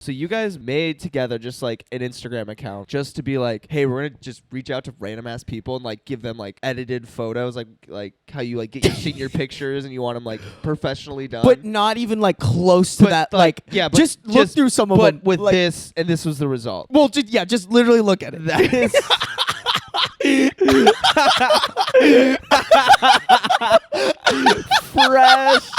So you guys made together just like an Instagram account just to be like, hey, we're gonna just reach out to random ass people and like give them like edited photos, like how you like get your senior pictures and you want them like professionally done. But not even like close to that. Like, yeah, but just look through some of them. But with like, this, and this was the result. Well, just literally look at it. That is. Fresh.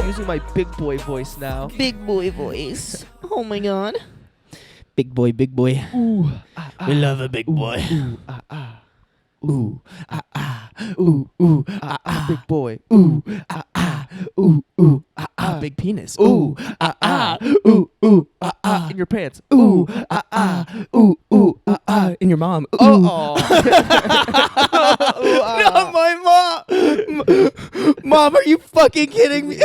Using my big boy voice now. Big boy voice. Oh my god. Big boy, big boy. Ooh, We love a big boy. Ooh, Ooh, ooh, ooh, big boy. ooh, big penis. Ooh, ooh, In your pants. ooh, in your mom. Ooh. Oh. Not my mom. Mom, are you fucking kidding me?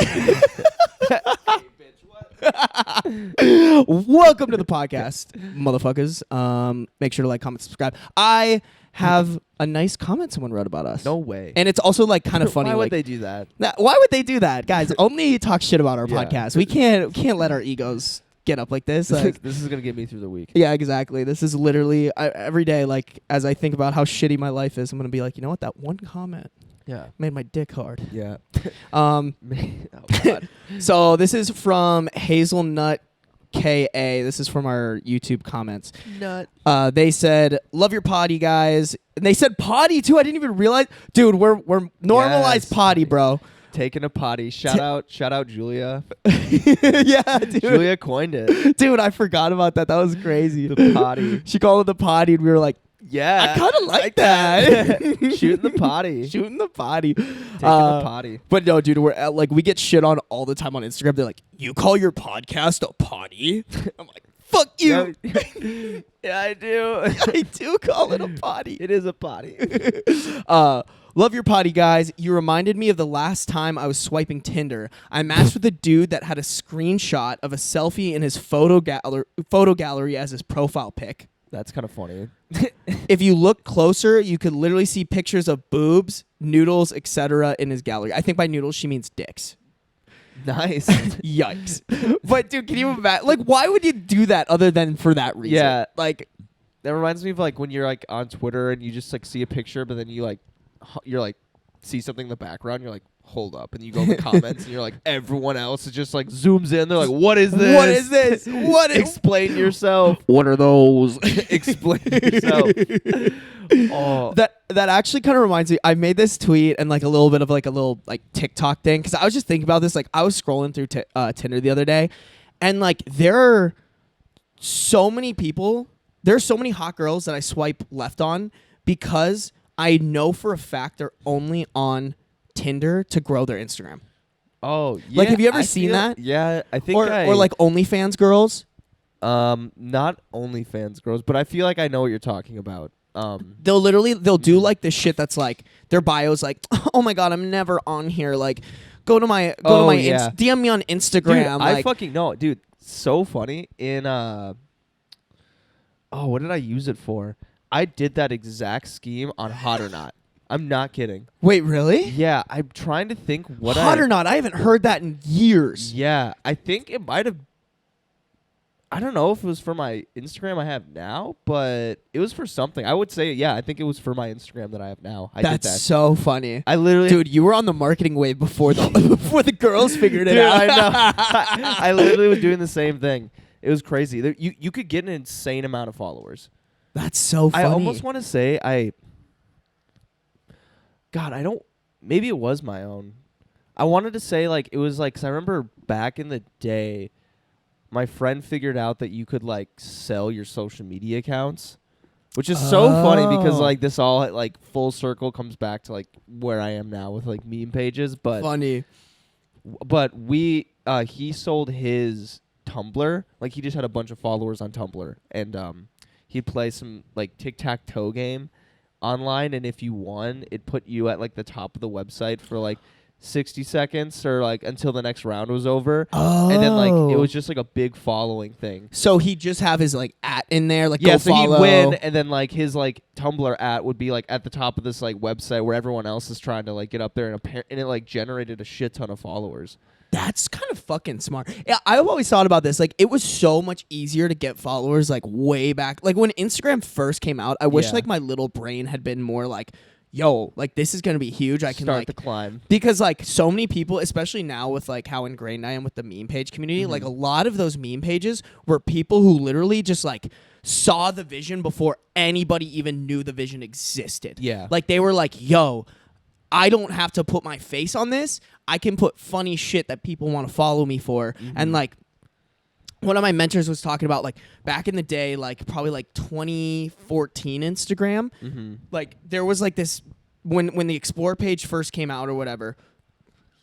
Welcome to the podcast, motherfuckers. Make sure to like, comment, subscribe. I have a nice comment someone wrote about us. No way. And it's also like kind of funny. Why would like, they do that? why would they do that, guys? Only talk shit about our Yeah. podcast. We can't let our egos get up like this. Like, This is gonna get me through the week. yeah, exactly. This is literally every day. Like, as I think about how shitty my life is, I'm gonna be like, you know what? That one comment Yeah. made my dick hard. Yeah. Oh God. So this is from Hazelnut KA. This is from our YouTube comments. Nut. They said, "Love your potty, guys." And they said potty too. I didn't even realize, dude. We're normalized Yes. potty, bro. Taking a potty. Shout out Julia. Yeah, dude. Julia coined it. Dude, I forgot about that. That was crazy. The potty. She called it the potty, and we were like, Yeah. I kind of like that. Shooting the potty. Shooting the potty. Taking the potty. But no, dude, we're at, like, we get shit on all the time on Instagram. They're like, "You call your podcast a potty?" I'm like, "Fuck you." Yeah, I do. I do call it a potty. It is a potty. Love your potty, guys. You reminded me of the last time I was swiping Tinder. I matched with a dude that had a screenshot of a selfie in his photo gallery as his profile pic. That's kind of funny. If you look closer, you could literally see pictures of boobs, noodles, etc. in his gallery. I think by noodles she means dicks. Nice. Yikes. But dude, can you imagine? Like, why would you do that other than for that reason? Yeah. Like, That reminds me of like when you're like on Twitter and you just like see a picture, but then you like you're like see something in the background. You're like, hold up, and you go in the comments and you're like, everyone else is just like zooms in. They're like, what is this? what is this? What is? Explain yourself. What are those? Explain yourself. Oh, That actually kind of reminds me. I made this tweet and like a little bit of like a little like TikTok thing because I was just thinking about this. Like I was scrolling through Tinder the other day, and like there are so many people. There's so many hot girls that I swipe left on because I know for a fact they're only on Tinder to grow their Instagram. oh, yeah. Like, have you ever I seen feel- that? Yeah, I think Or like OnlyFans girls. not OnlyFans girls, but I feel like I know what you're talking about. They'll do like this shit that's like their bio's like, oh my god, I'm never on here. Like, go to my yeah. DM me on Instagram. Dude, like, I fucking know, dude. So funny. In what did I use it for? I did that exact scheme on Hot or Not. I'm not kidding. wait, really? Yeah, I'm trying to think what Hot or not? I haven't heard that in years. Yeah, I think it might have. I don't know if it was for my Instagram I have now, but it was for something. I would say, yeah, I think it was for my Instagram that I have now. I That's did that. so funny. I literally, Dude, you were on the marketing wave before the before the girls figured it dude, out. I know. I literally was doing the same thing. It was crazy. You could get an insane amount of followers. That's so funny. I almost want to say God, I don't. Maybe it was my own. I wanted to say like it was like, 'cause I remember back in the day, my friend figured out that you could like sell your social media accounts, which is so funny because like this all like full circle comes back to like where I am now with like meme pages. But funny. He sold his Tumblr. Like he just had a bunch of followers on Tumblr, and he'd play some like tic-tac-toe game online, and if you won, it put you at like the top of the website for like 60 seconds or like until the next round was over. Oh. And then like it was just like a big following thing. So he'd just have his like @ in there, like Yeah, go so follow. he'd win, and then like his like Tumblr @ would be like at the top of this like website where everyone else is trying to like get up there, and it like generated a shit ton of followers. That's kind of fucking smart. Yeah, I've always thought about this. Like, it was so much easier to get followers, like, way back. Like, when Instagram first came out, I wish, Yeah. like, my little brain had been more like, yo, like, this is going to be huge. I can, Start like, the climb. because, like, so many people, especially now with, like, how ingrained I am with the meme page community, like, a lot of those meme pages were people who literally just, like, saw the vision before anybody even knew the vision existed. Yeah. Like, they were like, yo, I don't have to put my face on this. I can put funny shit that people want to follow me for. And like one of my mentors was talking about like back in the day, like probably like 2014 Instagram, like there was like this when the Explore page first came out or whatever.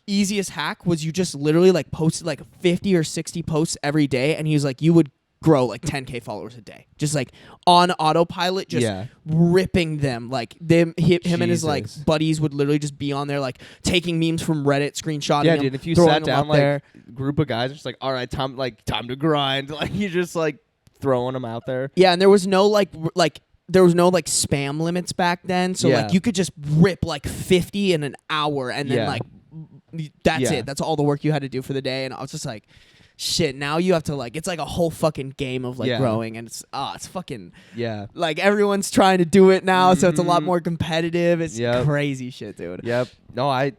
Easiest hack was you just literally like posted like 50 or 60 posts every day, and he was like you would grow like 10K followers a day, just like on autopilot, just ripping them. Like him and his like buddies would literally just be on there like taking memes from Reddit, screenshotting them, dude. If you throwing sat them down up like there. group of guys, just like, all right, time to grind. Like you just like throwing them out there. Yeah, and there was no there was no like spam limits back then, so like you could just rip like 50 in an hour, and then like that's it. That's all the work you had to do for the day. And I was just like, shit, now you have to like, it's like a whole fucking game of like growing, and it's fucking like everyone's trying to do it now, so it's a lot more competitive. It's crazy shit, dude. Yep. No, I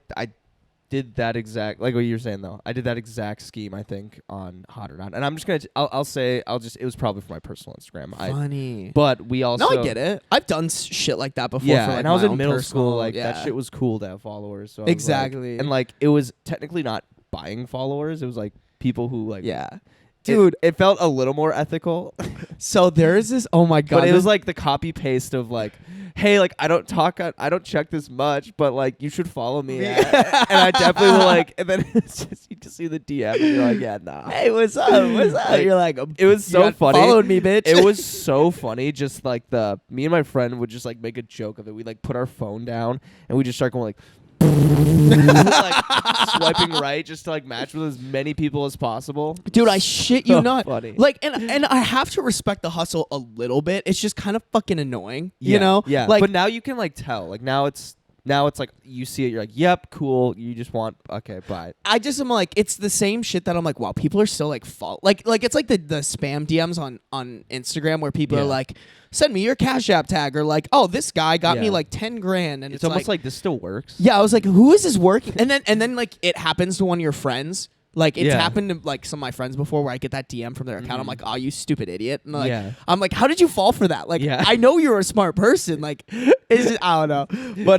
did that exact, like what you were saying though. I did that exact scheme, I think, on Hot or Not. And I'm just gonna I'll say it was probably for my personal Instagram. Funny. But we also No, I get it. I've done shit like that before. Yeah, for, like, and I was my in own middle personal, school. Like that shit was cool to have followers. So exactly. and like it was technically not buying followers. It was like people who like dude, it felt a little more ethical. So there is this, oh my god, but it was like the copy paste of like, hey, like I don't check this much, but like you should follow me. And I definitely will like, and then it's just you just see the DM and you're like, yeah, nah. Hey, what's up? What's up? Like, you're like, it was so funny. Followed me, bitch. It was so funny. Just like me and my friend would just like make a joke of it. We like put our phone down and we just start going like like swiping right just to like match with as many people as possible. Dude, I shit you not. Funny. Like, and I have to respect the hustle a little bit. It's just kind of fucking annoying, you know? Yeah. Like, but now you can like tell. Like now it's like you see it, you're like, yep, cool. You just want bye. I just am like, it's the same shit that I'm like, wow, people are still like like it's like the spam DMs on Instagram where people are like, send me your Cash App tag, or like, oh, this guy got me like 10 grand, and it's almost like this still works. Yeah, I was like, who is this working? And then like it happens to one of your friends. Like it's happened to like some of my friends before where I get that DM from their account. I'm like, oh, you stupid idiot. And like, I'm like, how did you fall for that? Like, I know you're a smart person. Like, it's just, I don't know. But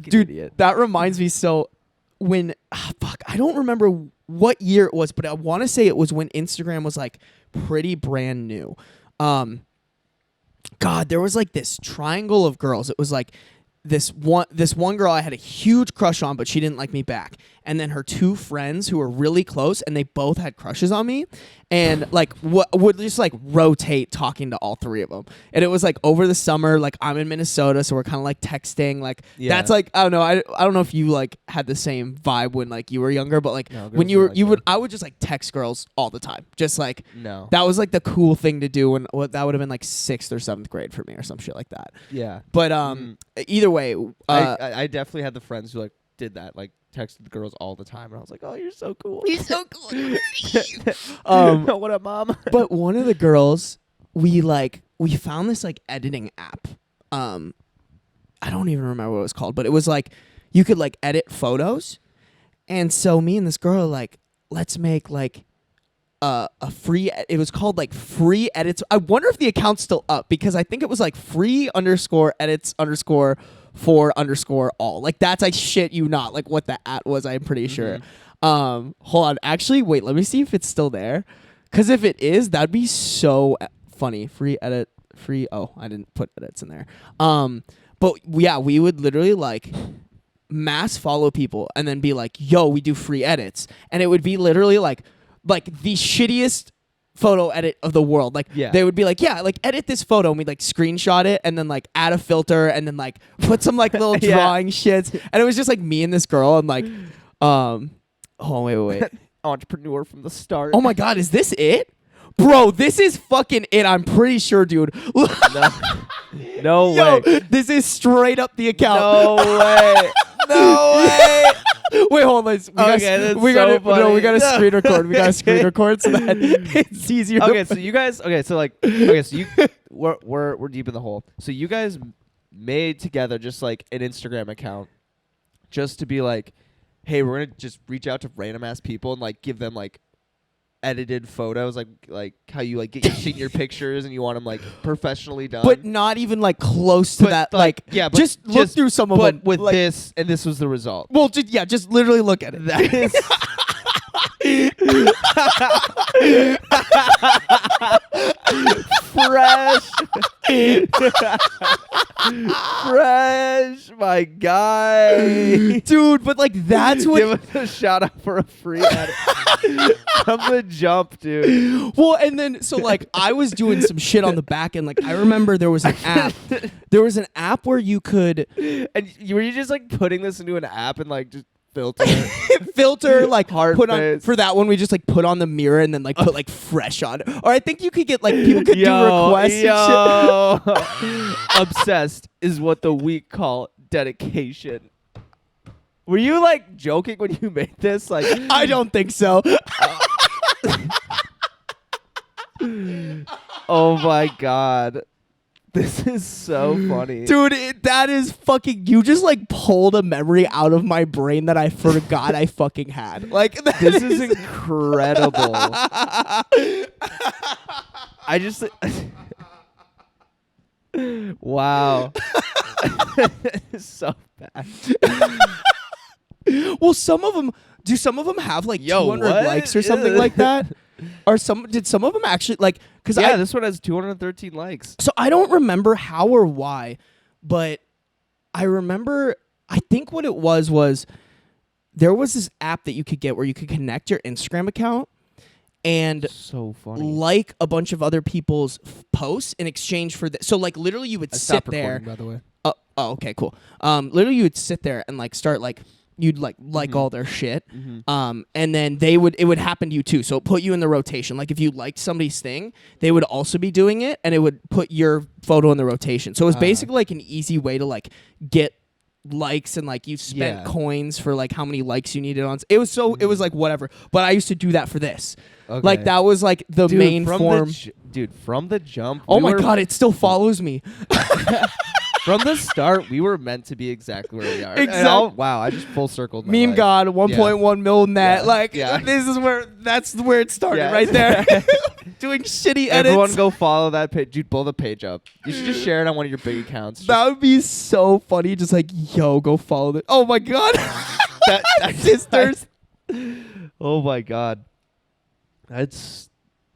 dude, idiot. That reminds me. So when I don't remember what year it was, but I want to say it was when Instagram was like pretty brand new. God, there was like this triangle of girls. It was like this one girl I had a huge crush on, but she didn't like me back. And then her two friends who were really close, and they both had crushes on me, and like would just like rotate talking to all three of them. And it was like over the summer, like I'm in Minnesota, so we're kind of like texting. Like that's like, I don't know. I don't know if you like had the same vibe when like you were younger, but like when I would just like text girls all the time. Just like that was like the cool thing to do when that would have been like 6th or 7th grade for me or some shit like that. Yeah. But either way, I definitely had the friends who like did that, like texted the girls all the time, and I was like, oh, you're so cool. You're so cool. What up, mom? But one of the girls, we found this like editing app. I don't even remember what it was called, but it was like you could like edit photos. And so me and this girl like, let's make like a free, it was called like free edits. I wonder if the account's still up, because I think it was like free_edits_for_all. Like that's, I shit you not, like what the @ was, I'm pretty sure. Hold on, actually wait, let me see if it's still there, because if it is, that'd be so funny. I didn't put edits in there. But yeah, we would literally like mass follow people and then be like, yo, we do free edits, and it would be literally like the shittiest photo edit of the world. Like they would be like, yeah, like edit this photo, and we'd like screenshot it and then like add a filter and then like put some like little drawing shits. And it was just like me and this girl, and like Oh wait. Entrepreneur from the start. Oh my God, is this it? Bro, this is fucking it. I'm pretty sure, dude. No Yo, way. this is straight up the account. No way. No way. Wait, hold on. We gotta screen record. We gotta screen record so that it's easier. Okay, so you guys. So you. We're deep in the hole. So you guys made together just like an Instagram account, just to be like, hey, we're gonna just reach out to random ass people and like give them like edited photos, like how you like get your senior pictures and you want them like professionally done, but not even like close to that. Like, yeah, but just look through some of them. But with like, this, and this was the result. Well, just literally look at it. That is. Fresh, my guy, dude. But like, that's what. Give us a shout out for a free edit from the jump, dude. Well, and then so like I was doing some shit on the back end. Like I remember there was an app. There was an app where you could. And were you just like putting this into an app and like just filter like Heart put face. on for that one we just like put on the mirror and then like put like fresh on, or I think you could get like people could do requests and shit. Obsessed is what the weak call dedication. Were you like joking when you made this? Like, I don't think so. Oh my God. This is so funny. Dude, that is fucking... You just, like, pulled a memory out of my brain that I forgot I fucking had. Like, this is incredible. I just... Wow. So bad. Well, some of them... Do some of them have, like, 200 likes or something like that? Or did some of them actually like? Because this one has 213 likes. So I don't remember how or why, but I remember. I think what it was there was this app that you could get where you could connect your Instagram account and so funny like a bunch of other people's posts in exchange for that. So like literally you would sit there. By the way. Oh, okay, cool. Literally you would sit there and like start like. You'd like all their shit, and then it would happen to you too. So it put you in the rotation. Like if you liked somebody's thing, they would also be doing it, and it would put your photo in the rotation. So it was basically like an easy way to like get likes, and like you spent coins for like how many likes you needed on. It was it was like whatever. But I used to do that for this. Okay. Like that was like the main form. From the jump. Oh my God! It still follows me. From the start, we were meant to be exactly where we are. Exactly. Wow, I just full circled. Meme life. God, 1.1 mil net. Yeah. Like this is that's where it started right there. Doing shitty edits. Everyone go follow that page. Dude, blow the page up. You should just share it on one of your big accounts. That would be so funny. Just like, yo, go follow it. Oh my God. That's sisters. Oh my God. That's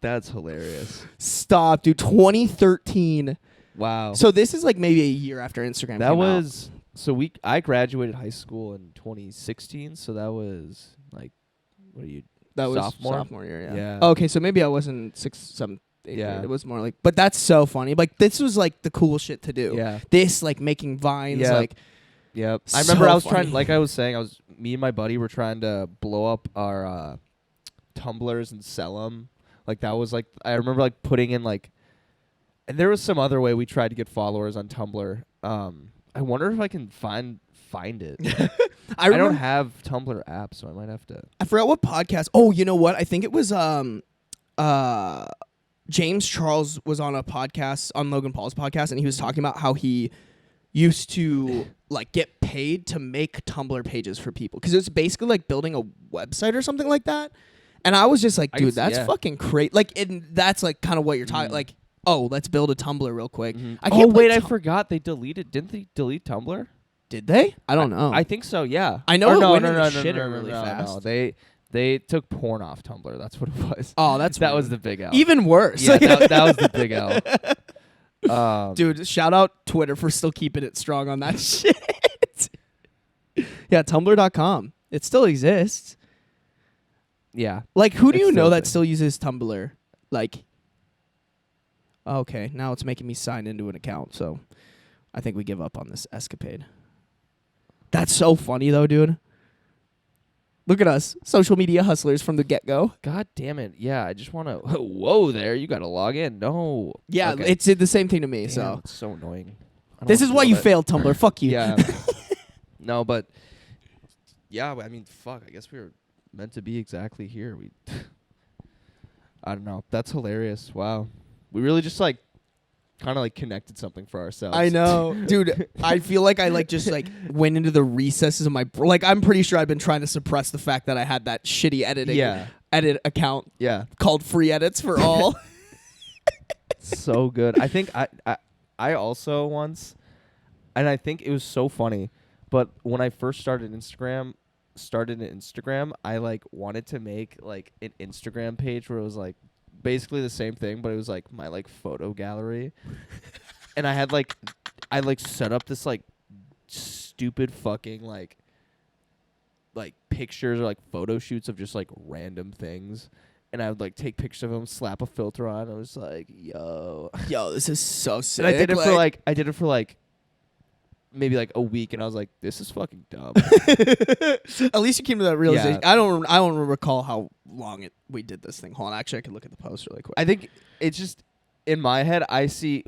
hilarious. Stop, dude. 2013. Wow. So this is like maybe a year after Instagram that came was out. So I graduated high school in 2016, so that was like that was sophomore year, yeah. Okay, so maybe I wasn't 6th, 7th, 8th grade. It was more like, but that's so funny. Like this was like the cool shit to do. Yeah. This like making vines like Yep. I remember I was funny. trying, like I was saying, me and my buddy were trying to blow up our tumblers and sell them. Like that was like, I remember like putting in like, and there was some other way we tried to get followers on Tumblr. I wonder if I can find it. I don't have Tumblr app, so I might have to. I forgot what podcast. Oh, you know what? I think it was James Charles was on a podcast, on Logan Paul's podcast, and he was talking about how he used to like get paid to make Tumblr pages for people because it was basically like building a website or something like that. And I was just like, dude, that's fucking crazy. Like, that's like kind of what you're talking like. Oh, let's build a Tumblr real quick. I forgot they deleted. Didn't they delete Tumblr? Did they? I don't know. I think so. Yeah. I know. No, went in the shitter really fast. No, they took porn off Tumblr. That's what it was. Oh, that was the big L. Even worse. Yeah, that was the big L. Dude, shout out Twitter for still keeping it strong on that shit. Yeah, Tumblr.com. It still exists. Yeah. Like, who do you know that still uses Tumblr? Like. Okay, now it's making me sign into an account, so I think we give up on this escapade. That's so funny, though, dude. Look at us, social media hustlers from the get-go. God damn it. Yeah, I just want to. Whoa there. You got to log in. No. Yeah, Okay. it's the same thing to me. Damn, So it's so annoying. I don't this wanna is why feel you that. failed, Tumblr. Fuck you. Yeah. No, but yeah, I mean, fuck. I guess we were meant to be exactly here. We. I don't know. That's hilarious. Wow. We really just like kind of like connected something for ourselves. I know, dude. I feel like I like just like went into the recesses of my like. I'm pretty sure I've been trying to suppress the fact that I had that shitty edit account Yeah. called Free Edits for All. So good. I think I also once, and I think it was so funny, but when I first started Instagram, I like wanted to make like an Instagram page where it was like basically the same thing, but it was like my like photo gallery. And I had like set up this like stupid fucking like pictures or like photo shoots of just like random things. And I would like take pictures of them, slap a filter on. I was like, yo, This is so sick. and I did it for like maybe like a week, and I was like, this is fucking dumb. At least you came to that realization. Yeah. I don't recall how long we did this thing. Hold on, actually, I could look at the post really quick. I think it's just in my head. I see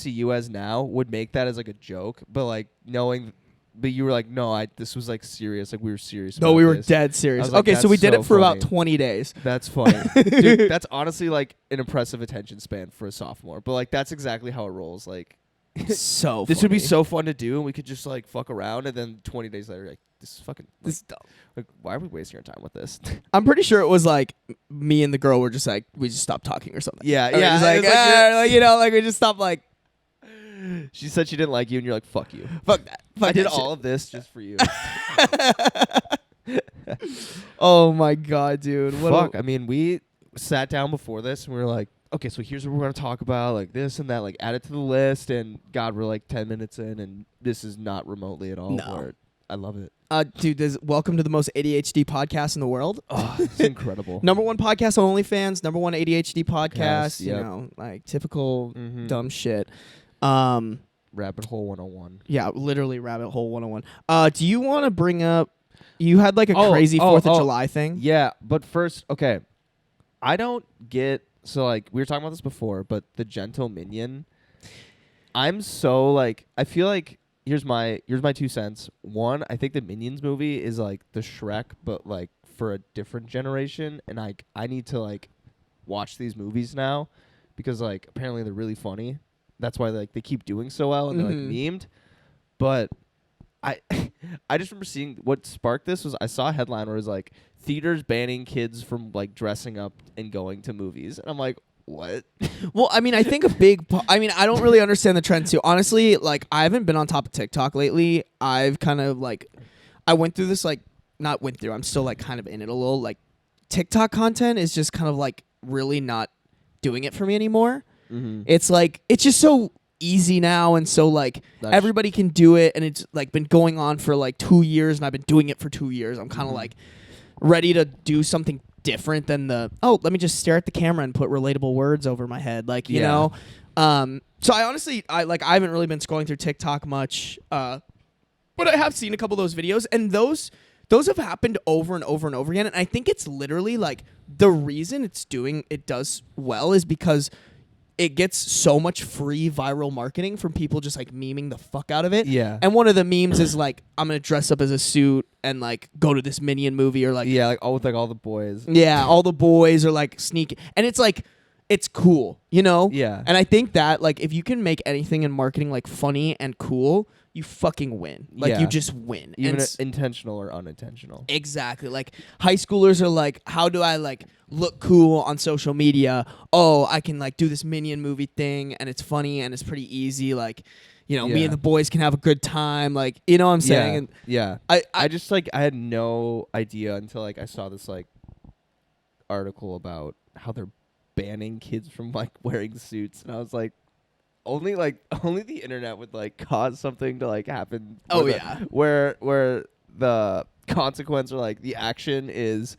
you as now would make that as like a joke, but like knowing. But you were like, no, this was like serious. Like we were serious. No, about we were this. dead serious. Like, Okay, so we did so it for about funny. 20 days. That's funny. Dude, that's honestly like an impressive attention span for a sophomore. But like that's exactly how it rolls. Like So this would be funny. so fun to do, and we could just like fuck around, and then 20 days later, like this is fucking. Like, This is dumb. like why are we wasting our time with this? I'm pretty sure it was like me and the girl were just like we just stopped talking or something. Yeah, Or it yeah. was like, it's like you're- like, you know, like we just stopped like she said she didn't like you, and you're like, fuck you. fuck that. Fuck I did that shit. all of this just for you. Oh my god, dude. What Fuck. I mean, we sat down before this, and we were like, okay, so here's what we're gonna talk about, like this and that, like add it to the list. And God, we're like 10 minutes in, and this is not remotely at all. No. where I love it. Dude, welcome to the most ADHD podcast in the world. Oh, it's incredible. Number one podcast on OnlyFans, number one ADHD podcast, Yes, you yep. know, like typical Mhm. dumb shit. Rabbit hole 101. Yeah, literally rabbit hole 101. Do you want to bring up you had like a Oh, crazy oh, 4th of oh. July thing? Yeah, but first, okay. I don't get so like we were talking about this before, but the Gentle Minion. I'm so like I feel like here's my 2 cents. One, I think the Minions movie is like the Shrek, but like for a different generation, and I need to like watch these movies now because like apparently they're really funny. That's why like they keep doing so well and they're like memed. But I I just remember seeing what sparked this was I saw a headline where it was like theaters banning kids from like dressing up and going to movies. And I'm like, what? Well, I mean, I think I don't really understand the trend too. Honestly, like I haven't been on top of TikTok lately. I've kind of like I went through this I'm still like kind of in it a little. Like TikTok content is just kind of like really not doing it for me anymore. Mm-hmm. It's like it's just so easy now, and so like everybody can do it, and it's like been going on for like 2 years, and I've been doing it for 2 years. I'm kind of like ready to do something different than let me just stare at the camera and put relatable words over my head, like you know. So I honestly I haven't really been scrolling through TikTok much, but I have seen a couple of those videos, and those have happened over and over and over again. And I think it's literally like the reason it does well is because it gets so much free viral marketing from people just like memeing the fuck out of it. Yeah. And one of the memes is like, I'm going to dress up as a suit and like go to this Minion movie, or like, Yeah, like all with like all the boys. yeah, all the boys are like sneaking. And it's like, it's cool, you know? Yeah. And I think that like if you can make anything in marketing like funny and cool, you fucking win. Like Yeah. you just win. Even And intentional or unintentional. exactly. Like high schoolers are like, how do I like look cool on social media? Oh, I can like do this Minion movie thing, and it's funny and it's pretty easy. Like, you know, me Yeah. and the boys can have a good time. Like, you know what I'm saying? Yeah. And Yeah. I just like I had no idea until like I saw this like article about how they're banning kids from like wearing suits, and I was like, only the internet would like cause something to like happen. Oh, where yeah. where the consequence or like the action is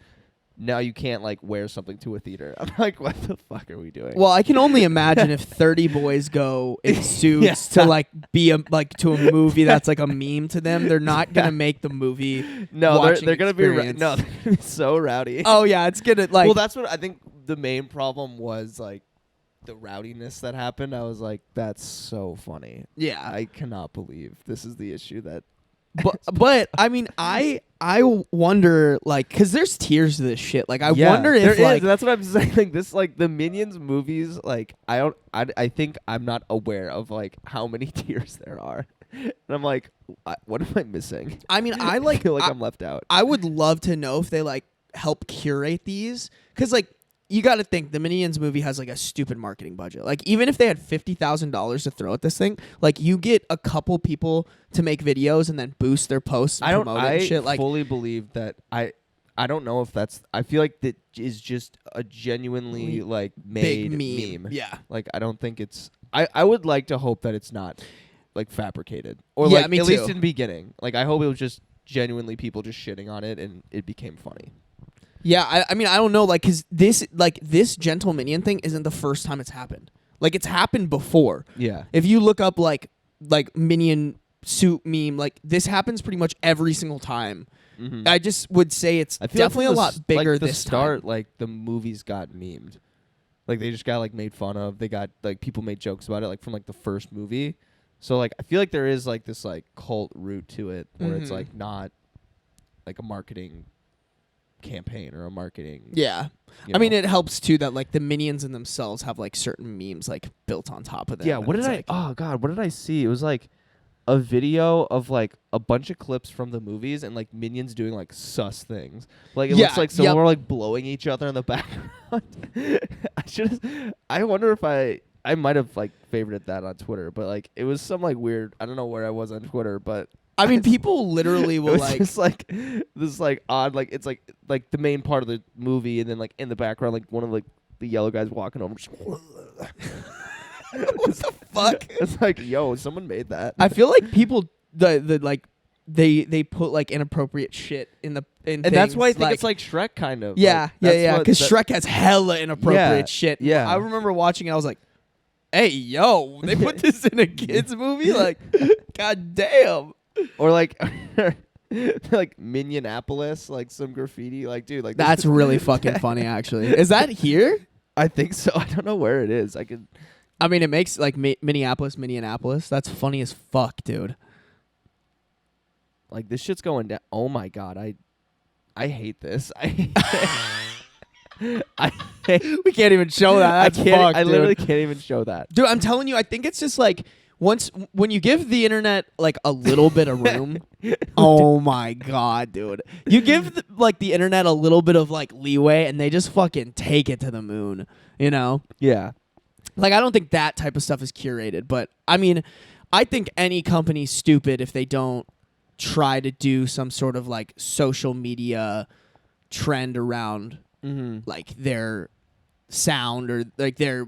now you can't like wear something to a theater. I'm like, what the fuck are we doing? Well, I can only imagine if 30 boys go in suits to like be to a movie that's like a meme to them. They're not gonna make the movie. No, they're gonna be experience. no, they're gonna be so rowdy. Oh yeah, it's gonna like. Well, that's what I think. The main problem was like the rowdiness that happened. I was like, that's so funny. Yeah, I cannot believe this is the issue that. But I mean, I wonder like because there's tiers to this shit. Like I wonder if there like is. That's what I'm saying. Like this, like the Minions movies. Like I think I'm not aware of like how many tiers there are, and I'm like, what am I missing? I mean, I feel like I'm left out. I would love to know if they like help curate these because like. You got to think the Minions movie has like a stupid marketing budget. Like even if they had $50,000 to throw at this thing, like you get a couple people to make videos and then boost their posts and promote it and shit. Like fully believe that I don't know if that's. I feel like that is just a genuinely like made big meme. Yeah. Like I don't think it's. I would like to hope that it's not like fabricated or Yeah, like me at too. least in the beginning. Like I hope it was just genuinely people just shitting on it and it became funny. Yeah, I mean, I don't know, like, because this Gentle Minion thing isn't the first time it's happened. Like, it's happened before. Yeah. If you look up, like Minion suit meme, like, this happens pretty much every single time. Mm-hmm. I just would say it's I feel definitely like a lot bigger like the this start, time. like, the movies got memed. Like, they just got, like, made fun of. They got, like, people made jokes about it, like, from, like, the first movie. So, like, I feel like there is, like, this, like, cult root to it where it's, like, not, like, a marketing campaign or a marketing Yeah. I mean, it helps too that like the Minions in themselves have like certain memes like built on top of them. Yeah, what did I oh god, what did I see? It was like a video of like a bunch of clips from the movies and like Minions doing like sus things. Like it looks like someone were like blowing each other in the background. I wonder if I might have like favorited that on Twitter, but like it was some like weird, I don't know where I was on Twitter, but I mean, people literally will like just like this like odd like it's like the main part of the movie and then like in the background like one of like the yellow guys walking over. What the fuck? It's like, yo, someone made that. I feel like people the like they put like inappropriate shit in and things, that's why I think it's like Shrek kind of. Yeah, like, yeah. Because Shrek has hella inappropriate shit. Yeah, I remember watching it. I was like, hey, yo, they put this in a kids movie. Like, god damn. Or like like Minionapolis, like some graffiti, like dude, like that's really fucking funny. Actually, is that here? I think so. I don't know where it is. I mean, it makes like Minneapolis. That's funny as fuck, dude. Like this shit's going down. Oh my god, I hate this. I we can't even show that. That's fucked, I literally can't even show that, dude. I'm telling you, I think it's just like. When you give the internet like a little bit of room, oh my god, dude! You give the internet a little bit of like leeway, and they just fucking take it to the moon. You know? Yeah. Like I don't think that type of stuff is curated, but I mean, I think any company's stupid if they don't try to do some sort of like social media trend around like their sound or like their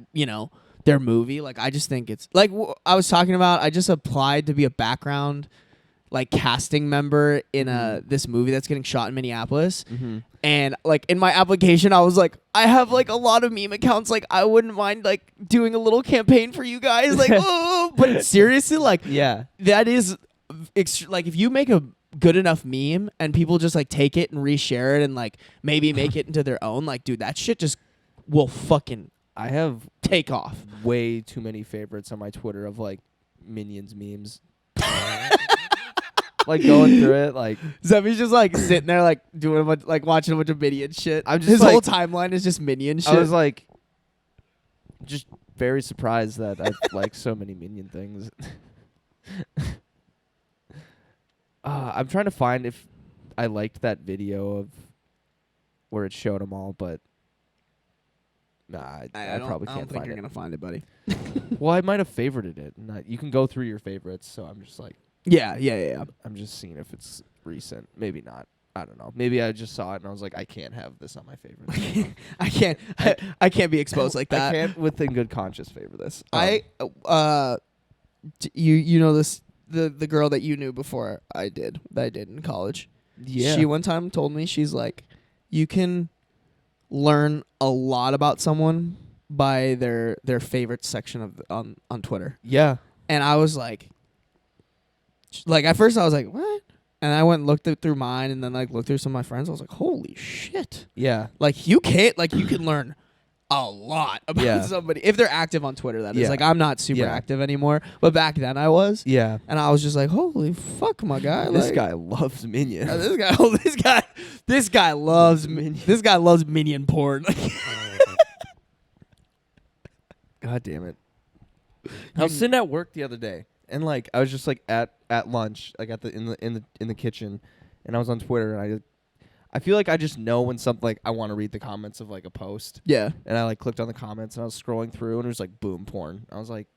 their movie. Like I just think it's like I was talking about, I just applied to be a background like casting member in this movie that's getting shot in Minneapolis. And like in my application I was like, I have like a lot of meme accounts, like I wouldn't mind like doing a little campaign for you guys, like oh, but seriously, like yeah, that is like if you make a good enough meme and people just like take it and reshare it and like maybe make it into their own, like dude, that shit just will fucking I have take off. Way too many favorites on my Twitter of like Minions memes. Like going through it, like Zebby's just like sitting there, like doing a bunch, like watching a bunch of Minion shit. I'm just his like, whole timeline is just Minion shit. I was like, just very surprised that I like so many Minion things. I'm trying to find if I liked that video of where it showed them all, but nah, I probably can't think find you're it. gonna find it, buddy. Well, I might have favorited it. You can go through your favorites, so I'm just like, yeah. I'm just seeing if it's recent. Maybe not. I don't know. Maybe I just saw it and I was like, I can't have this on my favorites. I can't be exposed like that. I can't, within good conscience, favor this. You know this the girl that you knew before that I did in college. Yeah. She one time told me, she's like, you can learn a lot about someone by their favorite section of on Twitter. Yeah. And I was like at first I was like, what? And I went and looked through mine, and then like looked through some of my friends. I was like, holy shit! Yeah. Like you can learn a lot about somebody if they're active on Twitter. That is Yeah. like I'm not super active anymore, but back then I was. Yeah. And I was just like, holy fuck, my guy! This like, guy loves Minions. this guy loves Minion. This guy loves minion porn. God damn it! I was sitting at work the other day, and like I was just like at lunch, like at the in the kitchen, and I was on Twitter, and I feel like I just know when something like I want to read the comments of like a post. Yeah. And I like clicked on the comments, and I was scrolling through, and it was like boom porn. I was like,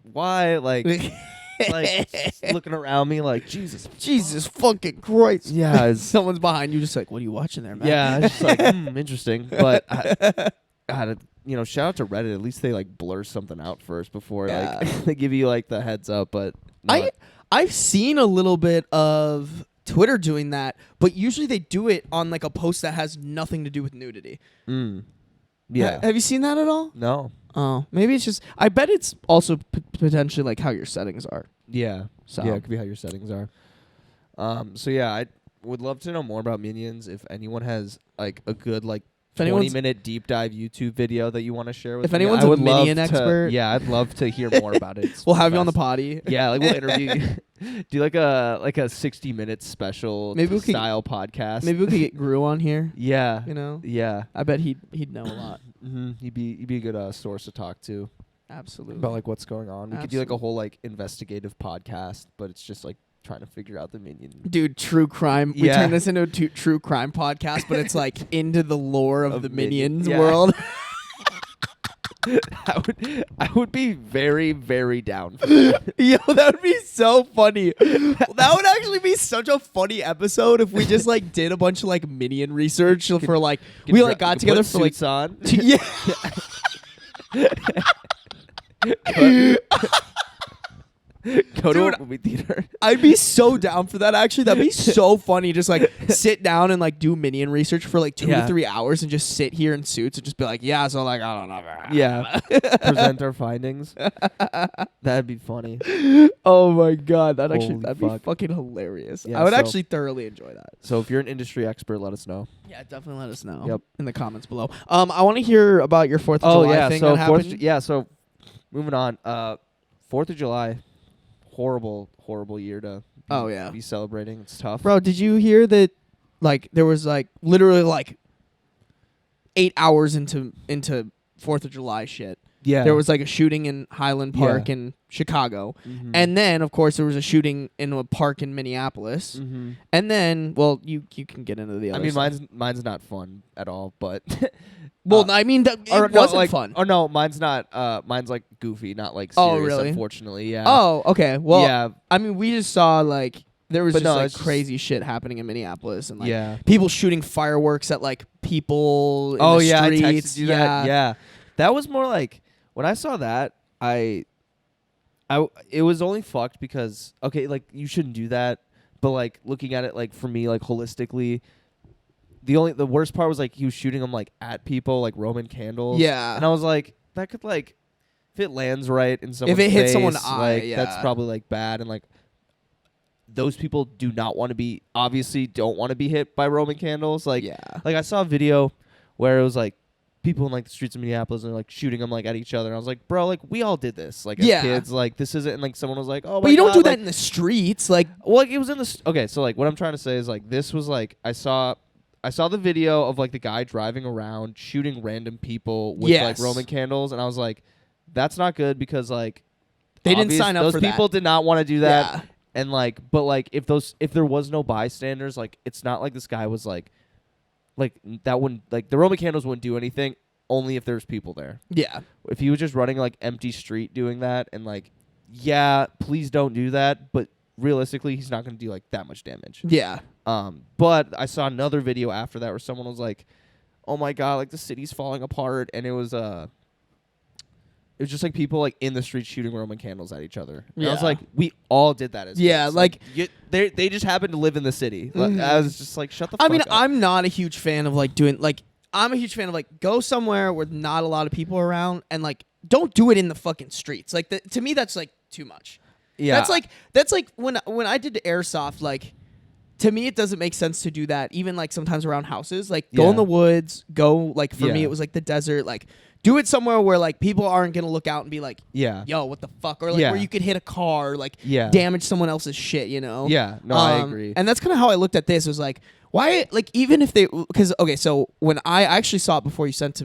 why? Like just looking around me like Jesus fucking Christ. Yeah. Someone's behind you just like, what are you watching there, man? Yeah, I was just like, interesting. But I had to, shout out to Reddit. At least they like blur something out first before like they give you like the heads up. But no, I've seen a little bit of Twitter doing that, but usually they do it on like a post that has nothing to do with nudity. Yeah. Have you seen that at all? No. Oh, maybe it's just. I bet it's also potentially like how your settings are. Yeah. So Yeah, it could be how your settings are. So yeah, I would love to know more about Minions. If anyone has like a good like 20-minute deep dive YouTube video that you want to share with me. If anyone's I would a Minion love expert, yeah, I'd love to hear more about it. We'll have you on the potty. Yeah, like we'll interview you. Do like a 60-minute special style podcast. Maybe we could get Gru on here. Yeah. Yeah. I bet he'd know a lot. He'd be a good source to talk to. Absolutely. About like what's going on. We could do like a whole like investigative podcast, but it's just like trying to figure out the Minion. Dude, true crime. We turn this into a true crime podcast, but it's like into the lore of the Minions world. I would be very, very down for that. Yo, that would be so funny. That would actually be such a funny episode if we just like did a bunch of like Minion research for like we like got together for like on. Yeah. Go to a movie theater. I'd be so down for that, actually. That'd be so funny. Just like sit down and like do Minion research for like 2 to 3 hours and just sit here in suits and just be like, yeah, so like, I don't know. Yeah. Present our findings. That'd be funny. Oh my God. That'd be fucking hilarious. Yeah, I would actually thoroughly enjoy that. So if you're an industry expert, let us know. Yeah, definitely let us know. Yep. In the comments below. I want to hear about your 4th of July thing that happened. So moving on. 4th of July. Horrible year to be celebrating. It's tough. Bro, did you hear that like there was like literally like 8 hours into 4th of July shit. Yeah. There was like a shooting in Highland Park in Chicago. Mm-hmm. And then of course there was a shooting in a park in Minneapolis. Mm-hmm. And then you can get into the other stuff. mine's not fun at all, but well, I mean it wasn't fun. Oh no, mine's not mine's like goofy, not like serious, oh, really? Unfortunately, yeah. Oh, okay. Well, yeah. I mean, we just saw like there was just crazy shit happening in Minneapolis and like yeah. people shooting fireworks at like people in the I streets. texted you that. Yeah. That was more like when I saw that, it was only fucked because like you shouldn't do that, but like looking at it like for me like holistically, the worst part was like he was shooting them like at people like Roman candles. Yeah. And I was like, that could like if it lands right in someone's if it hits face, someone's eye, like that's probably like bad, and like those people do not want to be don't want to be hit by Roman candles. Like like I saw a video where it was like people in like the streets of Minneapolis and like shooting them like at each other, and I was like, bro, like we all did this like as kids, like this isn't, and like someone was like, oh, but you don't do that like, in the streets, like well, like it was in the okay. So like what I'm trying to say is like this was like I saw the video of like the guy driving around shooting random people with like Roman candles, and I was like, that's not good because like they didn't sign up for that. Those people did not want to do that. Yeah. And like, but like if there was no bystanders, like it's not like this guy was like that wouldn't, like the Roman candles wouldn't do anything only if there's people there. Yeah. If he was just running like empty street doing that, and like, yeah, please don't do that, but realistically he's not going to do like that much damage. Yeah. But I saw another video after that where someone was like, oh my God, like the city's falling apart, and it was just like people like in the street shooting Roman candles at each other. And I was like, we all did that as kids. Like they just happened to live in the city. I was just like, shut the fuck up. I mean, I'm not a huge fan of like doing like I'm a huge fan of like go somewhere where not a lot of people are around and like don't do it in the fucking streets. Like to me that's like too much. Yeah. That's like when I did the airsoft, like to me it doesn't make sense to do that even like sometimes around houses. Like go in the woods, go like for me it was like the desert, like do it somewhere where like people aren't gonna look out and be like, yo, what the fuck? Or like where you could hit a car, like damage someone else's shit, you know? Yeah, no, I agree. And that's kind of how I looked at this. It was like, why? Like even if they, because okay, so when I actually saw it before you sent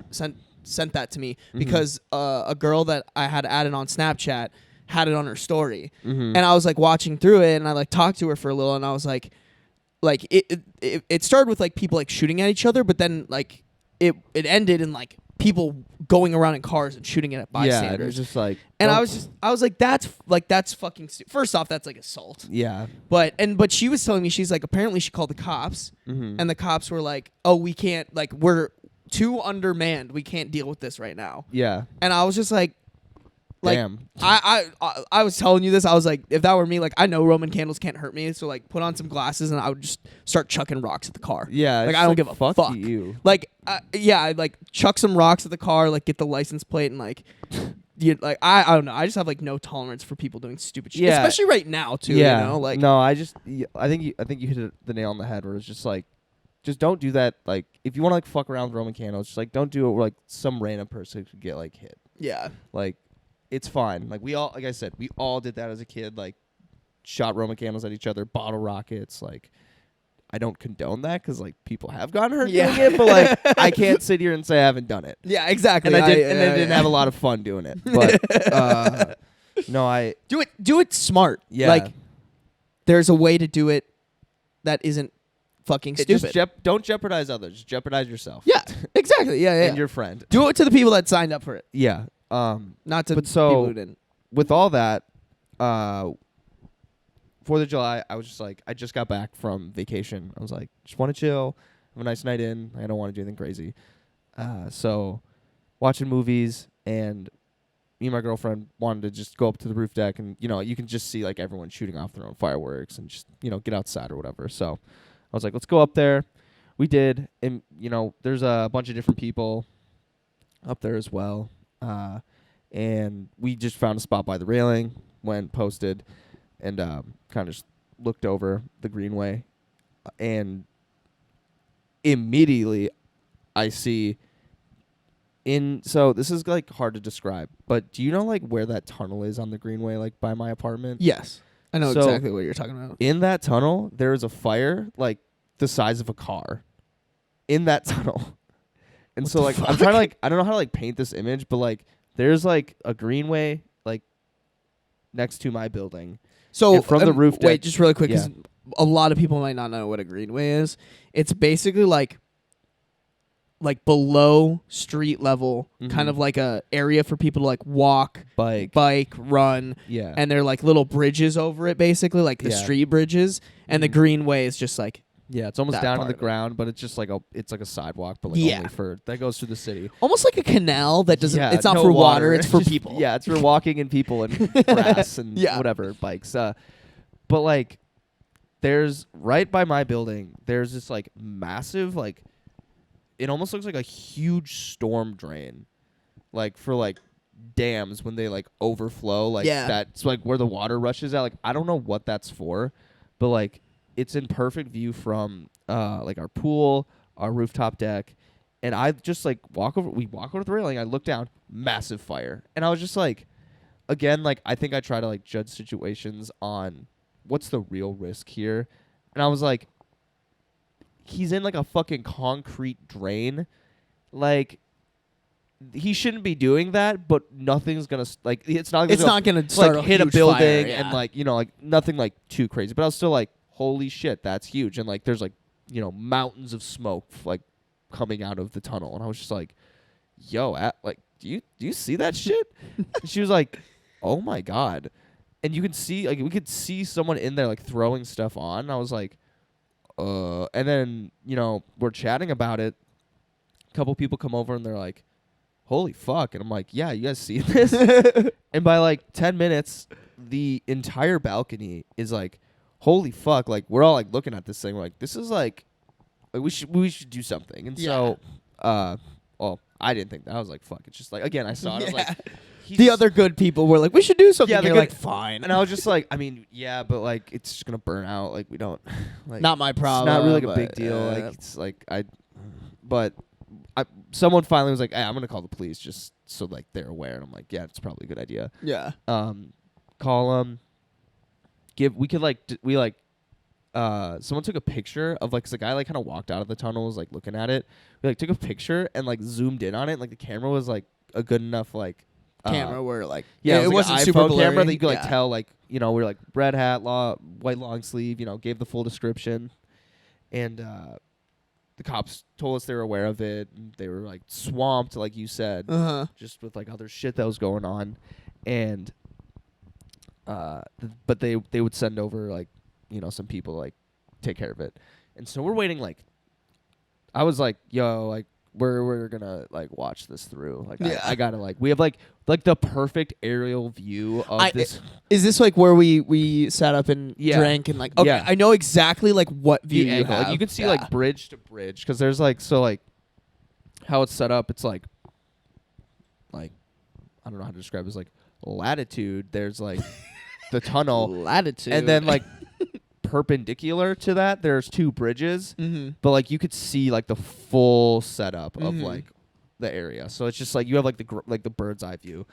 that to me, because a girl that I had added on Snapchat had it on her story, and I was like watching through it, and I like talked to her for a little, and I was like it started with like people like shooting at each other, but then like it ended in like people going around in cars and shooting at bystanders. Yeah, it was just like, and I was like, that's fucking first off, that's like assault. Yeah. But she was telling me, she's like, apparently she called the cops, and the cops were like, oh, we can't, like, we're too undermanned, we can't deal with this right now. Yeah. And I was just like damn. I was telling you this. I was like, if that were me, like I know Roman candles can't hurt me, so like put on some glasses and I would just start chucking rocks at the car. Yeah, like I don't give a fuck. You. Like I'd like chuck some rocks at the car, like get the license plate, and like like I don't know. I just have like no tolerance for people doing stupid shit, especially right now too. Yeah. You know, like no, I think you hit the nail on the head. Where it's just like, just don't do that. Like if you want to like fuck around with Roman candles, just like don't do it where like some random person could get like hit. Yeah. Like. It's fine. Like we all, like I said, we all did that as a kid. Like, shot Roman candles at each other, bottle rockets. Like, I don't condone that because like people have gotten hurt doing it, but like I can't sit here and say I haven't done it. Yeah, exactly. And I didn't have a lot of fun doing it. But no, I do it smart. Yeah, like there's a way to do it that isn't fucking stupid. Just don't jeopardize others. Just jeopardize yourself. Yeah, exactly. Yeah, and your friend. Do it to the people that signed up for it. Yeah. Not to people who didn't. With all that, 4th of July, I was just like, I just got back from vacation. I was like, just want to chill, have a nice night in. I don't want to do anything crazy. So watching movies, and me and my girlfriend wanted to just go up to the roof deck, and you know, you can just see like everyone shooting off their own fireworks and just, you know, get outside or whatever. So I was like, let's go up there. We did, and you know, there's a bunch of different people up there as well. And we just found a spot by the railing, went, posted, and kind of just looked over the greenway. And immediately I see so this is like hard to describe, but do you know like where that tunnel is on the greenway, like by my apartment? Yes. I know So exactly what you're talking about. In that tunnel, there is a fire like the size of a car in that tunnel. And so like I'm trying to like, I don't know how to like paint this image, but like there's like a greenway like next to my building. So and from the roof deck, wait, just really quick, because a lot of people might not know what a greenway is. It's basically like below street level, kind of like a area for people to like walk, bike, run. Yeah. And they're like little bridges over it, basically, like the street bridges. And the greenway is just like, yeah, it's almost down to the ground, but it's just like it's like a sidewalk, but like only for that goes through the city. Almost like a canal that doesn't. It's not for water. It's for people. Yeah, it's for walking and people and grass and whatever, bikes. But like, there's right by my building. There's this like massive like, it almost looks like a huge storm drain, like for like dams when they like overflow. Like that's like where the water rushes out. Like I don't know what that's for, but like. It's in perfect view from like our pool, our rooftop deck, and I just like walk over the railing. I look down, massive fire, and I was just like, again, like I think I try to like judge situations on what's the real risk here, and I was like, he's in like a fucking concrete drain, like. He shouldn't be doing that, but nothing's gonna like. It's not gonna start like hit a building fire, and like, you know, like nothing like too crazy. But I was still like, holy shit, that's huge. And like there's like, you know, mountains of smoke like coming out of the tunnel, and I was just like, yo, like do you see that shit? And she was like, oh my god. And you can see like we could see someone in there like throwing stuff on. And I was like, and then, you know, we're chatting about it. A couple people come over and they're like, holy fuck. And I'm like, yeah, you guys see this? And by like 10 minutes, the entire balcony is like, holy fuck. Like we're all like looking at this thing. We're like, this is like we should do something. And so well, I didn't think that. I was like, fuck. It's just like, again, I saw it. I was like, the other good people were like, we should do something. Yeah, You're the like, good- fine. And I was just like, I mean, yeah, but like, it's just gonna burn out. Like, we don't. Like, Not my problem. It's not really like a but, big deal. Like, it's like but someone finally was like, hey, I'm gonna call the police just so like they're aware. And I'm like, yeah, it's probably a good idea. yeah. Call them. Someone took a picture of like, 'cause the guy like kind of walked out of the tunnel, was like looking at it. We like took a picture and like zoomed in on it. And, like the camera was like a good enough like Camera were like, yeah, it was wasn't like an super iPhone blurry. camera that you could like Yeah. tell like, you know, we're like red hat, white long sleeve, you know, gave the full description, and the cops told us they were aware of it. And they were like swamped, like you said, just with like other shit that was going on, and but they would send over like, you know, some people like take care of it, and so we're waiting. Like, I was like, yo, like we're gonna like watch this through. Like, Yeah. I gotta like, we have like the perfect aerial view of this. Is this like where we sat up and Yeah. drank and like? Okay, Yeah. I know exactly like what view The you angle. have. Like, you can see Yeah. like bridge to bridge, because there's like, so like how it's set up. It's like I don't know how to describe it. It's like latitude. There's like the tunnel, latitude, and then like perpendicular to that, there's two bridges. But like you could see like the full setup of like the area. So it's just like you have like the bird's eye view.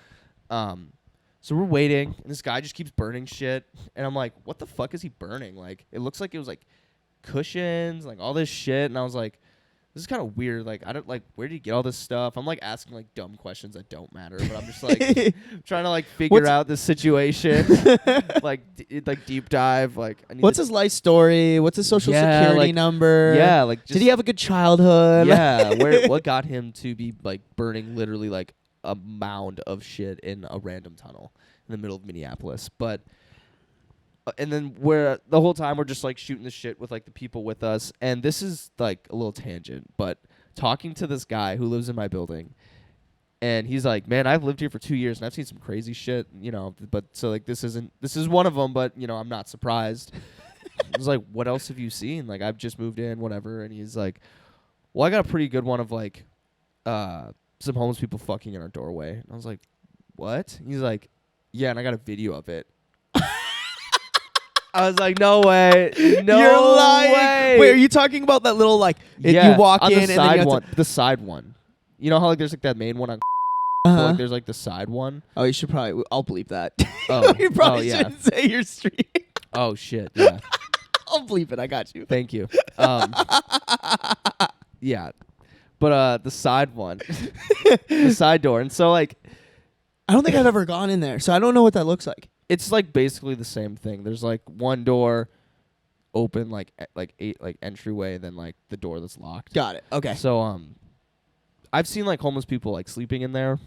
So we're waiting, and this guy just keeps burning shit, and I'm like, what the fuck is he burning? Like, it looks like it was like cushions, like all this shit, and I was like, this is kind of weird. Like, I don't like, where did you get all this stuff? I'm like asking like dumb questions that don't matter, but I'm just like trying to like figure out this situation, like deep dive. Like, I need what's his life story? What's his social security like, number? Yeah, like, just, did he have a good childhood? Yeah, what got him to be like burning literally like a mound of shit in a random tunnel in the middle of Minneapolis? But and then the whole time we're just like shooting the shit with like the people with us, and this is like a little tangent, but talking to this guy who lives in my building, and he's like, man, I've lived here for 2 years and I've seen some crazy shit, you know, but so like this is one of them, but you know, I'm not surprised. I was like, what else have you seen? Like, I've just moved in, whatever. And he's like, well, I got a pretty good one of like some homeless people fucking in our doorway. And I was like, what? And he's like, yeah, and I got a video of it. I was like, no way. No You're lying. way. Wait, are you talking about that little like Yeah, you walk on in the and then side you have one. to, The side one. You know how like there's like that main one on but, like there's like the side one? Oh, you should probably. I'll bleep that. Oh. You probably yeah. shouldn't say your street. Oh shit. Yeah. I'll bleep it. I got you. Thank you. Yeah. But the side one. The side door. And so like I don't think I've ever gone in there, so I don't know what that looks like. it's like basically the same thing. There's like one door open, like entryway, and then like the door that's locked. Got it. Okay. So I've seen like homeless people like sleeping in there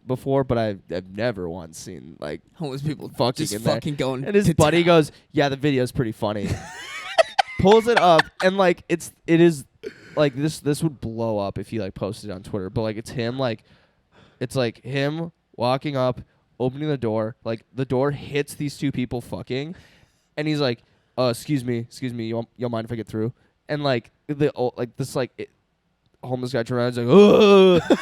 before, but I've never once seen like Homeless people fucking just in there. fucking going. And his to buddy town. goes, yeah, the video's pretty funny. Pulls it up, and like it is like this would blow up if he like posted it on Twitter. But like it's him walking up, opening the door, like the door hits these two people fucking, and he's like, excuse me, you mind if I get through? And like homeless guy turns around, he's like, ugh.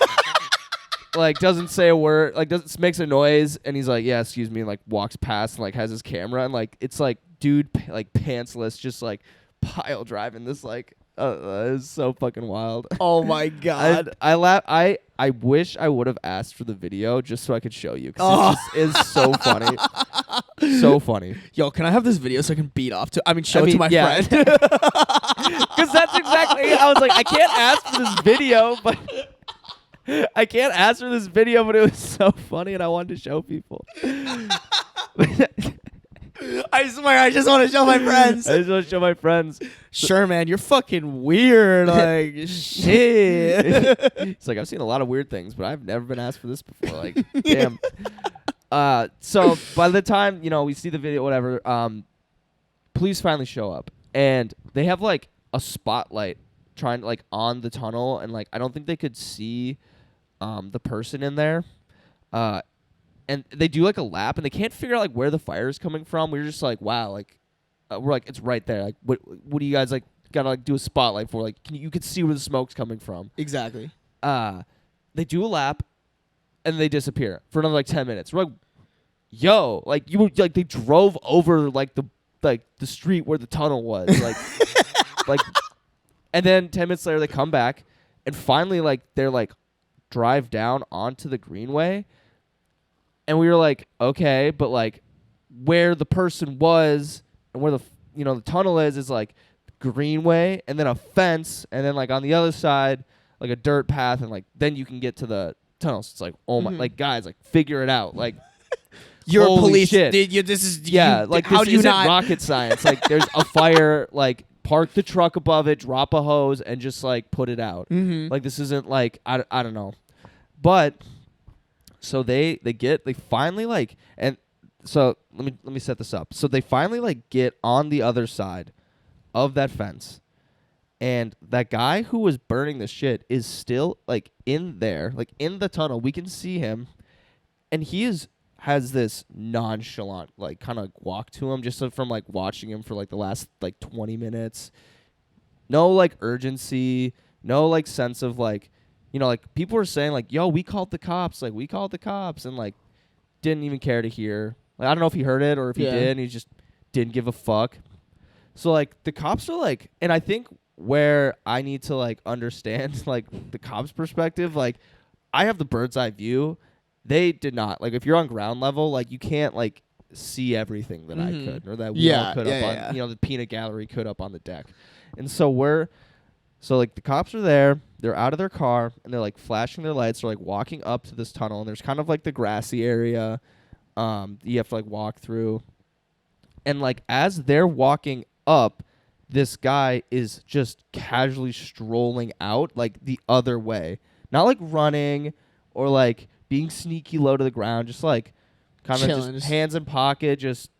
Like doesn't say a word, like makes a noise, and he's like, yeah, excuse me, and like walks past and like has his camera, and like it's like dude like pantsless, just like pile driving this like it's so fucking wild. Oh my god. I laugh. I wish I would have asked for the video just so I could show you, because it just is so funny. So funny. Yo, can I have this video so I can beat off to? I mean, show it to my yeah. friend. Because that's exactly. I was like, I can't ask for this video, but it was so funny, and I wanted to show people. I swear, I just want to show my friends. I just want to show my friends. Sure, man, you're fucking weird. Like, shit. It's like, I've seen a lot of weird things, but I've never been asked for this before. Like, damn. So by the time, you know, we see the video, whatever, police finally show up, and they have like a spotlight trying like on the tunnel, and like I don't think they could see the person in there. And they do like a lap, and they can't figure out like where the fire is coming from. We're just like, wow, like we're like, it's right there. Like, what do you guys like gotta like do a spotlight for? Like, you could see where the smoke's coming from. Exactly. they do a lap, and they disappear for another like 10 minutes. We're like, yo, like you were like they drove over like the street where the tunnel was, like, and then 10 minutes later they come back, and finally like they're like drive down onto the greenway, and we were like, okay, but like where the person was and where the the tunnel is like greenway and then a fence, and then like on the other side like a dirt path, and like then you can get to the tunnel. So it's like, oh my, like guys, like figure it out, like. You're a Holy police. shit. This is Like how this do you isn't not rocket science. Like there's a fire. Like park the truck above it, drop a hose, and just like put it out. Mm-hmm. Like this isn't like I don't know, but so they finally like, and so let me set this up. So they finally like get on the other side of that fence, and that guy who was burning the shit is still like in there, like in the tunnel. We can see him, and has this nonchalant like kind of walk to him, just from like watching him for like the last like 20 minutes. No like urgency, no like sense of like, like people were saying like, yo, we called the cops, and like didn't even care to hear. Like I don't know if he heard it or if he did, and he just didn't give a fuck. So like the cops are like, and I think where I need to like understand like the cops' perspective, like I have the bird's eye view. They did not. Like if you're on ground level, like you can't like see everything that I could, or that we all could up on the peanut gallery could up on the deck. And so like the cops are there, they're out of their car, and they're like flashing their lights. They're like walking up to this tunnel, and there's kind of like the grassy area you have to like walk through. And like as they're walking up, this guy is just casually strolling out like the other way. Not like running or like being sneaky low to the ground, just like kind of just hands in pocket, just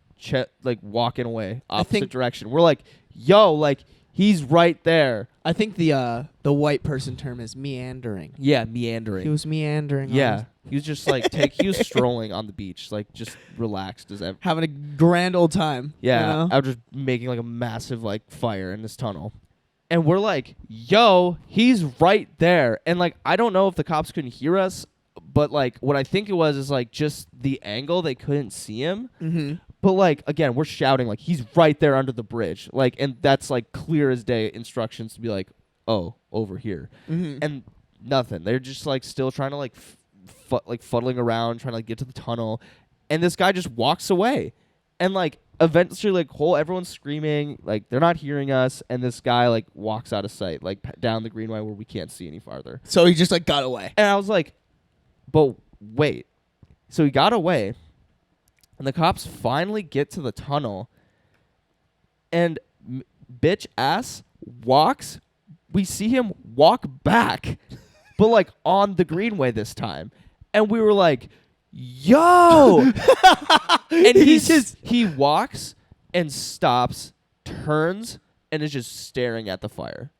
like walking away opposite direction. We're like, yo, like he's right there. I think the white person term is meandering. Yeah, meandering. He was meandering. Yeah, he was just like he was strolling on the beach, like just relaxed as ever, having a grand old time. Yeah, I was just making like a massive like fire in this tunnel. And we're like, yo, he's right there. And like I don't know if the cops couldn't hear us, but like what I think it was is like just the angle, they couldn't see him. Mm-hmm. But like again, we're shouting like he's right there under the bridge, like, and that's like clear as day instructions to be like, oh, over here. Mm-hmm. And nothing. They're just like still trying to like fuddling around, trying to like get to the tunnel, and this guy just walks away, and like eventually like everyone's screaming, like they're not hearing us, and this guy like walks out of sight, like down the greenway where we can't see any farther. So he just like got away. And I was like, but wait. So he got away, and the cops finally get to the tunnel, and bitch ass walks. We see him walk back, but like on the greenway this time. And we were like, yo! And he walks and stops, turns, and is just staring at the fire.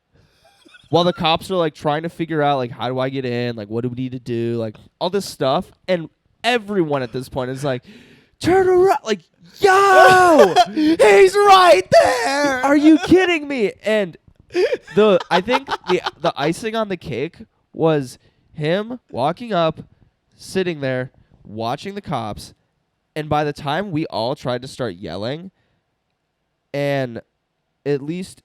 While the cops are like trying to figure out like, how do I get in? Like, what do we need to do? Like all this stuff. And everyone at this point is like, turn around. Like, yo! He's right there. Are you kidding me? And I think the icing on the cake was him walking up, sitting there, watching the cops, and by the time we all tried to start yelling, and at least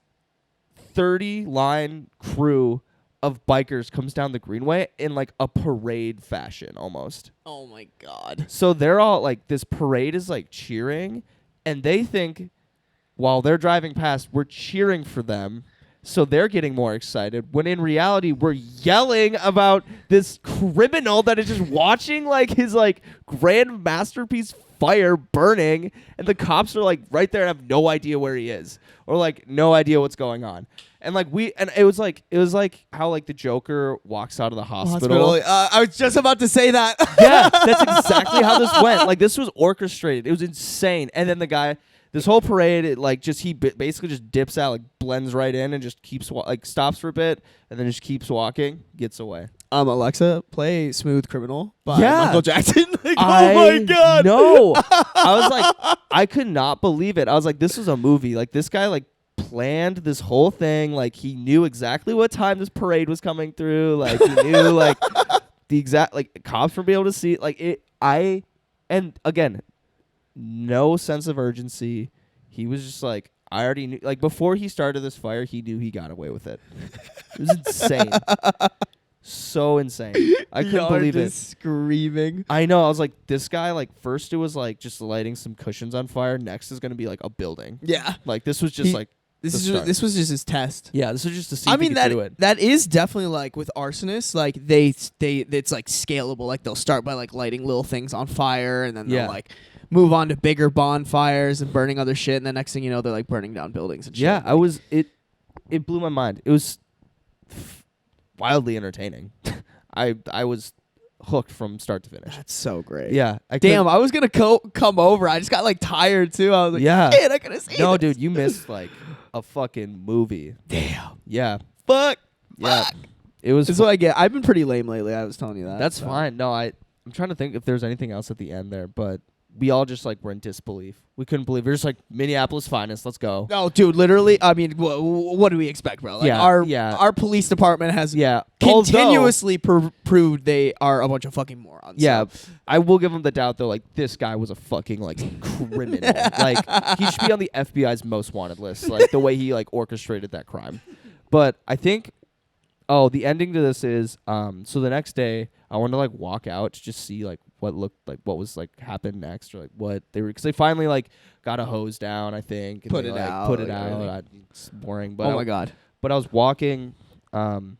30-line crew of bikers comes down the greenway in like a parade fashion almost. Oh my God. So they're all like, this parade is like cheering, and they think while they're driving past, we're cheering for them. So they're getting more excited, when in reality we're yelling about this criminal that is just watching like his like grand masterpiece fire burning, and the cops are like right there and have no idea where he is, or like no idea what's going on. And like it was like how like the Joker walks out of the hospital. I was just about to say that. Yeah, that's exactly how this went. Like this was orchestrated. It was insane. And then the guy, this whole parade, it like just basically just dips out, like blends right in, and just keeps like stops for a bit, and then just keeps walking, gets away. Alexa, play "Smooth Criminal" by Yeah. Michael Jackson. Like, oh my God! No, I was like, I could not believe it. I was like, this was a movie. Like this guy like planned this whole thing. Like he knew exactly what time this parade was coming through. Like he knew like the exact like cops were be able to see it. Like it. And again, no sense of urgency. He was just like, I already knew. Like before he started this fire, he knew he got away with it. It was insane. So insane. I couldn't believe it. Screaming. I know. I was like, this guy, like, first it was like just lighting some cushions on fire. Next is going to be like a building. Yeah. Like, this was just like. This was just his test. Yeah, this was just to see if he could do it. That is definitely like with arsonists, like it's like scalable. Like they'll start by like lighting little things on fire, and then they'll like move on to bigger bonfires and burning other shit, and the next thing you know, they're like burning down buildings and shit. Yeah, it blew my mind. It was wildly entertaining. I was hooked from start to finish. That's so great. Yeah. Damn, I was gonna come over. I just got like tired too. I was like, yeah, man, I could have seen. No, this. dude, you missed like a fucking movie. Damn. Yeah. Fuck. Yeah. It was. That's what I get. I've been pretty lame lately. I was telling you that. That's fine. No, I'm trying to think if there's anything else at the end there, but we all just like were in disbelief. We couldn't believe. We're just like Minneapolis finest. Let's go. No, dude. Literally. I mean, what do we expect, bro? Like, our police department has continuously proved they are a bunch of fucking morons. Yeah, so. I will give him the doubt though. Like this guy was a fucking like criminal. Like he should be on the FBI's most wanted list. Like the way he like orchestrated that crime. But I think. Oh, the ending to this is so the next day I wanted to like walk out to just see like what was like happened next or like what they were because they finally like got a hose down I think and put they, it like, out put it out. It's boring, but oh my god! But I was walking on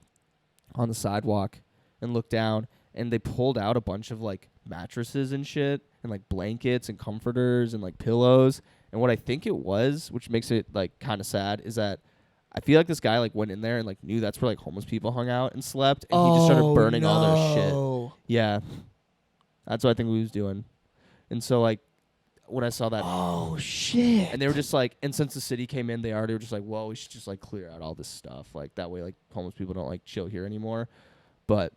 the sidewalk and looked down and they pulled out a bunch of like mattresses and shit and like blankets and comforters and like pillows and what I think it was, which makes it like kind of sad, is that I feel like this guy like went in there and like knew that's where like homeless people hung out and slept, and he just started burning all their shit. Yeah, that's what I think we was doing. And so like when I saw that, oh shit! And they were just like, and since the city came in, they already were just like, well, we should just like clear out all this stuff, like that way like homeless people don't like chill here anymore. But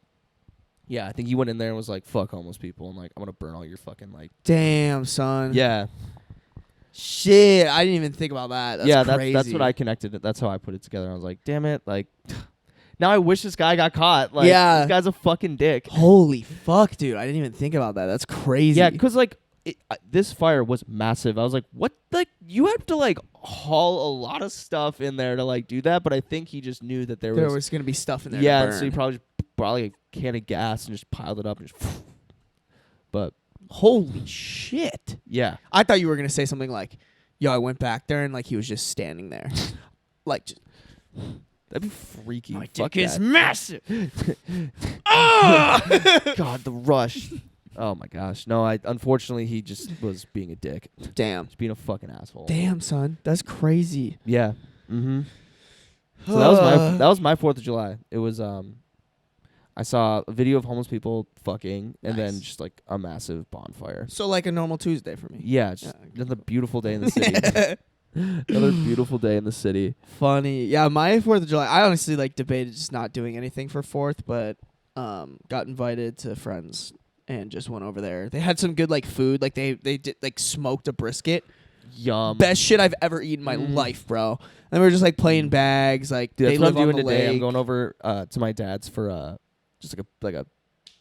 yeah, I think he went in there and was like, fuck homeless people, and like I'm gonna burn all your fucking like. Damn, son. Yeah. Shit, I didn't even think about that. That's crazy. That's what I connected it. That's how I put it together. I was like, damn it, like now I wish this guy got caught. Like this guy's a fucking dick. Holy fuck, dude. I didn't even think about that. That's crazy. Yeah, cuz like this fire was massive. I was like, what? Like you have to like haul a lot of stuff in there to like do that, but I think he just knew that there was going to be stuff in there Yeah, to burn. so he probably just brought like a can of gas and just piled it up and just but holy shit. Yeah. I thought you were going to say something like, yo, I went back there and like he was just standing there. Like just, that'd be freaky. My Fuck dick is that. massive. God, the rush. Oh my gosh. No, unfortunately he just was being a dick. Damn. Just being a fucking asshole. Damn, son. That's crazy. Yeah. Mm-hmm. So that was my 4th of July. It was I saw a video of homeless people fucking and then just like a massive bonfire. So like a normal Tuesday for me. Yeah, just another beautiful day in the city. Another beautiful day in the city. Funny. Yeah, my 4th of July, I honestly like debated just not doing anything for 4th, but got invited to friends and just went over there. They had some good like food. Like they did like smoked a brisket. Yum. Best shit I've ever eaten in my life, bro. And we were just like playing bags. Like dude, they that's live what I'm on doing the today. lake. I'm going over to my dad's for just like a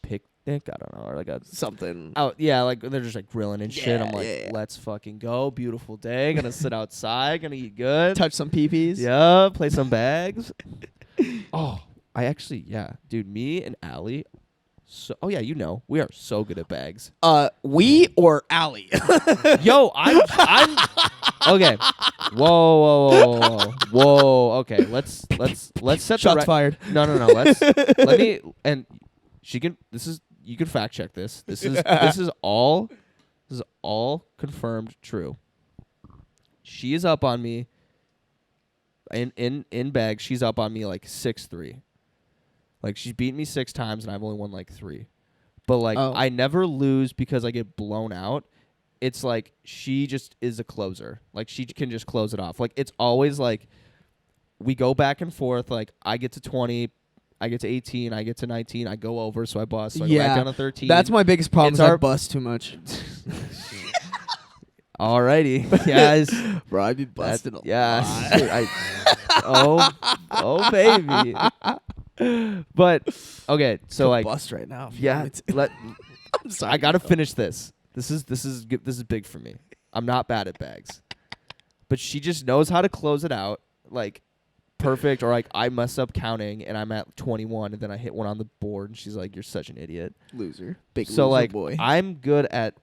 picnic. I don't know, or like a something. Oh yeah, like they're just like grilling and shit. I'm like, let's fucking go. Beautiful day. Gonna sit outside. Gonna eat good. Touch some peepees. Yeah. Play some bags. Oh, I actually dude. Me and Allie. So we are so good at bags. We or Allie? Yo, I'm okay. Whoa. Okay, let's set shots fired. No. Let me and she can. You can fact check this. This is all confirmed true. She is up on me. In bags, she's up on me like 6'3". Like she's beaten me 6 times and I've only won like 3. But like I never lose because I get blown out. It's like she just is a closer. Like she can just close it off. Like it's always like we go back and forth. Like I get to 20, I get to 18, I get to 19, I go over, so I bust. So I go back down to 13. That's my biggest problem. Is I bust too much. Alrighty. Yes. Bro, I'd be busted a yes. lot. Oh baby. But okay, so Could like bust right now. yeah, I'm sorry. I gotta finish this. This is big for me. I'm not bad at bags, but she just knows how to close it out like perfect. Or like I mess up counting and I'm at 21 and then I hit one on the board and she's like, "You're such an idiot." Loser. Big So loser like boy. I'm good at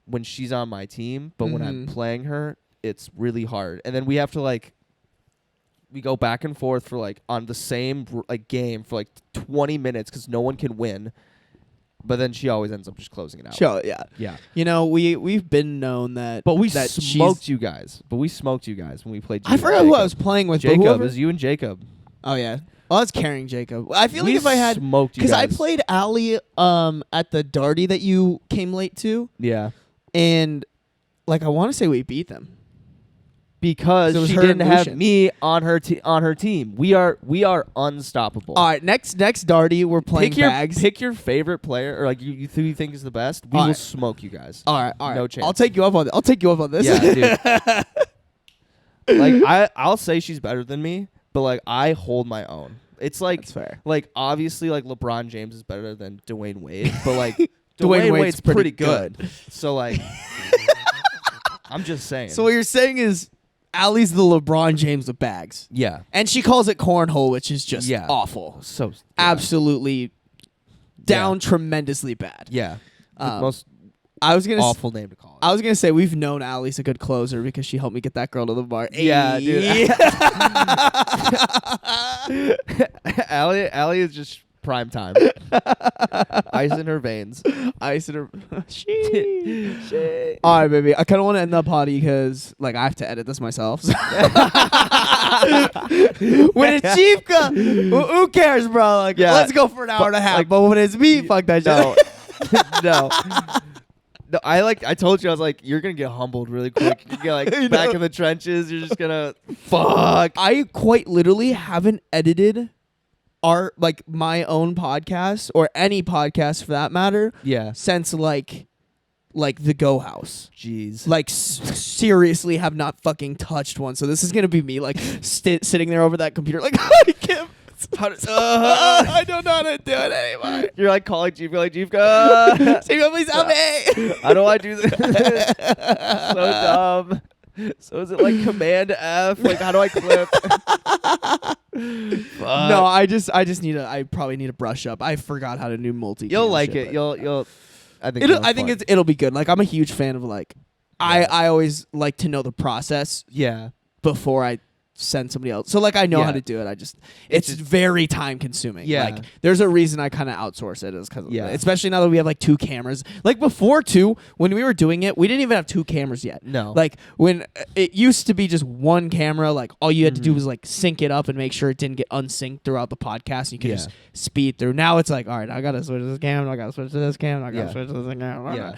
when she's on my team, but when I'm Mhm. playing her, it's really hard. And then we have to like we go back and forth for like on the same like game for like 20 minutes because no one can win. But then she always ends up just closing it out. Sure, yeah. Yeah. You know, we've been known that. But we that smoked you guys. But we smoked you guys when we played. I forgot who I was playing with. Jacob. But It whoever, was you and Jacob. oh yeah. Well, I was carrying Jacob. I feel We like if I had, smoked you because I guys. played Allie at the Darty that you came late to, Yeah. and like I want to say we beat them. Because So it was she her didn't and have Lucian. me on her team. We are unstoppable. All right, next Darty we're playing bags. Pick your favorite player, or like who you think is the best. We All will right. smoke you guys. all right, No chance. I'll take you up on this. I'll take you up on this. Yeah, dude. Like I'll say she's better than me, but like I hold my own. It's like That's fair. like obviously like LeBron James is better than Dwayne Wade, but like Dwayne Dwayne Wade's Wade's pretty pretty good. good. So like I'm just saying. So what you're saying is Allie's the LeBron James of bags, yeah. and she calls it cornhole, which is just Yeah. awful. So yeah. Absolutely down tremendously bad. Yeah. The Um, most I was gonna awful name to call it. I was gonna say we've known Allie's a good closer because she helped me get that girl to the bar. Yeah, Ayy. dude. Allie is just prime time. Ice in her veins. Ice in her. She. All right, baby. I kind of want to end the potty because, like, I have to edit this myself. So. When it's Chiefka, who cares, bro? Like, Yeah. let's go for an hour and a half. like, but when it's me, fuck that shit. No. No, I told you I was like, you're gonna get humbled really quick. You get like I back know. in the trenches. You're just gonna fuck. I quite literally haven't edited my own podcast or any podcast for that matter Yeah. since like the Go House. Jeez. Like seriously have not fucking touched one. So this is gonna be me like sitting there over that computer like I can't. I don't know how to do it anymore. You're like calling Jeevka, like Jeevka. Steve, please help me. How do I do this? So dumb. So is it like Command F? Like how do I clip? No, I just need I probably need to brush up. I forgot how to do multi. You'll like it. You'll. I think. I think it'll be good. Like I'm a huge fan of like I always like to know the process Yeah. before I send somebody else. So like I know Yeah. how to do it. It's just- very time consuming. Yeah. Like there's a reason I kind of outsource it is because Yeah. especially now that we have like 2 cameras. Like before too, when we were doing it, we didn't even have 2 cameras yet. No. Like when it used to be just 1 camera, like all you had to do Mhm. was like sync it up and make sure it didn't get unsynced throughout the podcast. And you could Yeah. just speed through. Now it's like, all right, I gotta switch to this camera, I gotta switch to this camera, I gotta Yeah. switch to this camera. Yeah.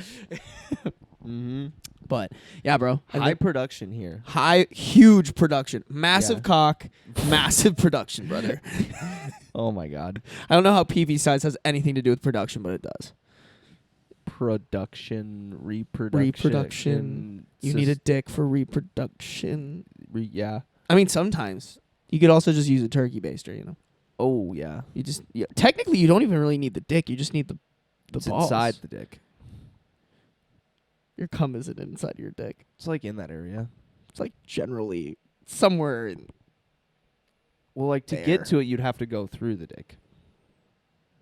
Mm-hmm. But yeah, bro. I High think- production here. huge production, massive Yeah. cock, massive production, brother. Oh my god. I don't know how PV size has anything to do with production, but it does. Production, reproduction. Reproduction. You need a dick for reproduction. Yeah. I mean, sometimes you could also just use a turkey baster. You know, Oh yeah. technically you don't even really need the dick. You just need the It's balls. inside the dick. Your cum isn't inside your dick. It's like in that area. It's like generally somewhere in. Well, like to There. get to it, you'd have to go through the dick.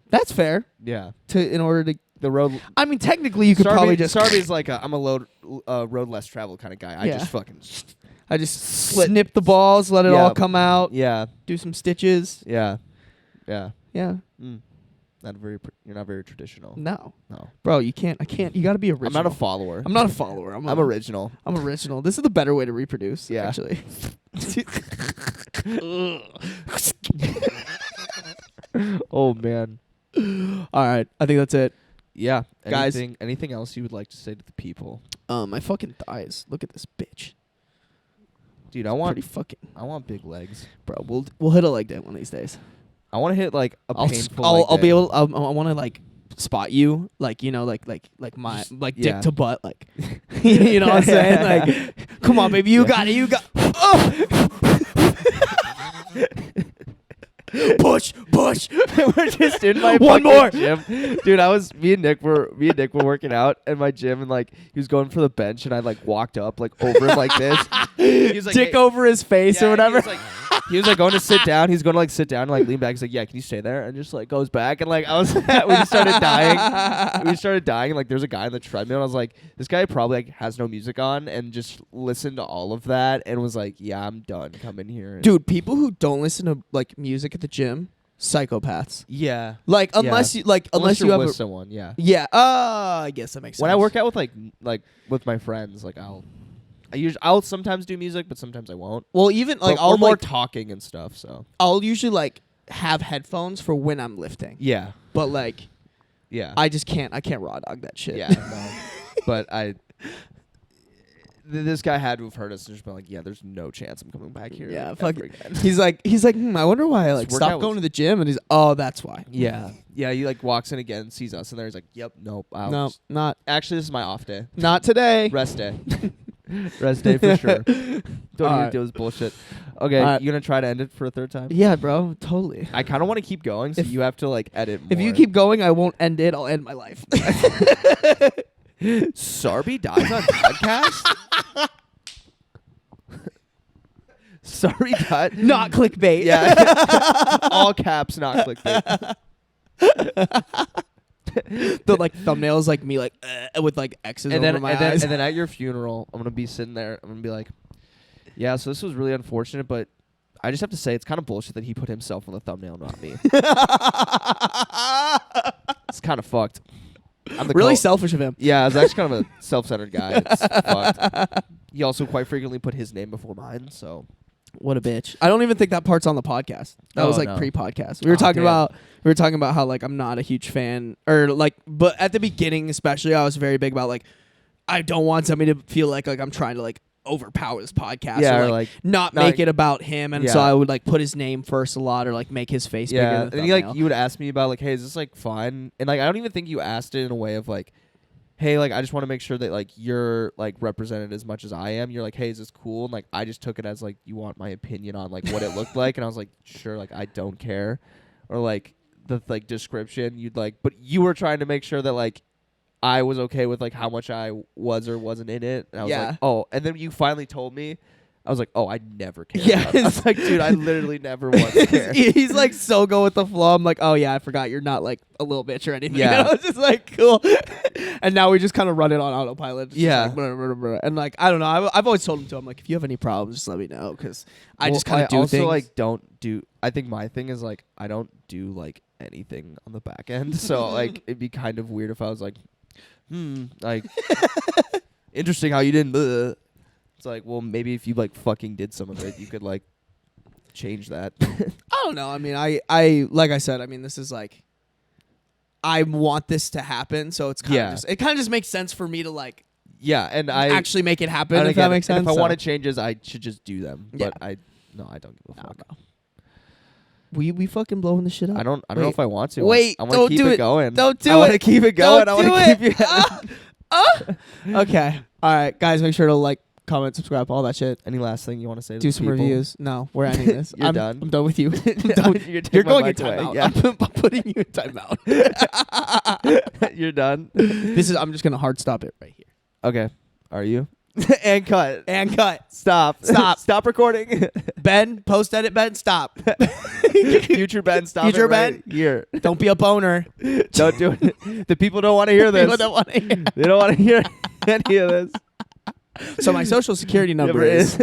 That's fair. Yeah. In order to. The road. I mean, technically you could probably just. Sarby's like I'm a road less traveled kind of guy. I Yeah. just fucking. I just snip the balls, let it Yeah. all come out, Yeah. do some stitches. Yeah. Yeah. Yeah. Not very. You're not very traditional. No, No. bro, you can't. I can't. You got to be original. I'm not a follower. I'm not a follower. I'm original. I'm original. This is the better way to reproduce. Yeah. Actually. Oh man. All right. I think that's it. Yeah. Guys. Anything else you would like to say to the people? My fucking thighs. Look at this bitch. Dude, I want Pretty fucking. big legs. Bro, we'll hit a leg day one of these days. I want to hit like a painful. I'll leg be day. able. I want to like spot you, like my like Yeah. dick to butt, like you know what I'm saying? Like, come on, baby, you got it, you got. Oh! push. We're just in my One fucking more. gym, dude. Me and Nick were working out in my gym, and like he was going for the bench, and I like walked up like over him like this. He was like, Dick hey, over his face or whatever. He was like going to sit down. He's going to like sit down and like lean back. He's like, yeah, can you stay there? And just like goes back. And like I was, we just started dying. And like there's a guy on the treadmill. And I was like, this guy probably like has no music on and just listened to all of that and was like, yeah, I'm done. Come in here. Dude, people who don't listen to like music at the gym, psychopaths. Yeah. Like unless you Unless you you're have with someone. Yeah. yeah. I guess that makes sense. When I work out with like with my friends, like I'll sometimes do music, but sometimes I won't. well, even like But I'll we're more like talking and stuff. So I'll usually like have headphones for when I'm lifting. yeah, But like yeah, I can't raw dog that shit. yeah. No. But this guy had to have heard us and just been like, yeah, there's no chance I'm coming back here. Yeah, ever fuck. again. He's like, I wonder why I like This workout stopped going was- to the gym, and he's, oh, that's why. Yeah, yeah. He like walks in again, sees us, and there he's like, yep, nope. No, not Actually, this is my off day, today. rest day, rest day for sure. Don't even Alright. do this bullshit. Okay, Alright. you gonna try to end it for a third time? Yeah, bro, totally. I kind of want to keep going, so If- you have to like edit. If you more. keep going, I won't end it. I'll end my life. Sarby dies on podcast. Sorry, died. Not clickbait. Yeah, all caps, not clickbait. The like thumbnails like me like with like X's And over then, my and eyes. then, and then at your funeral, I'm gonna be sitting there. I'm gonna be like, yeah. So this was really unfortunate, but I just have to say it's kind of bullshit that he put himself on the thumbnail, not me. It's kind of fucked. I'm the Really co- selfish of him. Yeah, I was actually kind of a self-centered guy. It's fucked. He also quite frequently put his name before mine, so. What a bitch. I don't even think that part's on the podcast. That Oh, was like no. pre-podcast. We were talking damn. about how like I'm not a huge fan or like but at the beginning especially I was very big about like I don't want somebody to feel like I'm trying to like overpower this podcast Yeah, or or, like, like, not not- make it about him and so Yeah. I would like put his name first a lot or like make his face bigger Yeah, than the and thumbnail. you would ask me about like, hey, is this like fine? And like I don't even think you asked it in a way of like, hey, like I just want to make sure that like you're like represented as much as I am. You're like, hey, is this cool? And like I just took it as like you want my opinion on like what it looked like, and I was like, sure, like I don't care, or like the like description you'd like, but you were trying to make sure that like I was okay with like how much I was or wasn't in it, and I was Yeah. like, oh, and then you finally told me. I was like, oh, I never care. Yeah. I was like, dude, I literally never once care. He's like so go with the flow. I'm like, oh yeah, I forgot you're not like a little bitch or anything. Yeah. You know? It's just like cool. And now we just kind of run it on autopilot. It's just Yeah. like, blah, blah, blah. And like I don't know. I've always told him to. I'm like, if you have any problems, just let me know because I just kind of do also things. like don't do. I think my thing is like I don't do like anything on the back end. So like it'd be kind of weird if I was like, like interesting how you didn't. It's like, well, maybe if you like fucking did some of it, you could like change that. I don't know. I mean, I like I said. I mean, this is like I want this to happen, so it's kind of Yeah. just it kind of just makes sense for me to like Yeah, and I actually make it happen. and If again, that makes and sense. If I so. wanted changes, I should just do them. Yeah. But I don't give a fuck. We fucking blowing the shit up. I don't know Wait. if I want to. Wait, I want don't to keep do it it. going. Don't do I want to it. keep it going. I Don't want to do keep you. Okay. All right, guys, make sure to like, comment, subscribe, all that shit. Any last thing you want to say? To Do the some people? reviews. No, we're ending this. You're I'm done. I'm done with you. I'm done. You're, You're going in timeout. Yeah. I'm putting you in timeout. You're done. I'm just gonna hard stop it right here. Okay. Are you? And cut. And cut. Stop. Stop. Stop recording. Ben, post edit Ben, stop. Future Ben, stop Future it right Ben? here. Don't be a boner. Don't do it. The people don't want to hear this. People don't wanna hear. They don't want to hear any of this. So my social security number is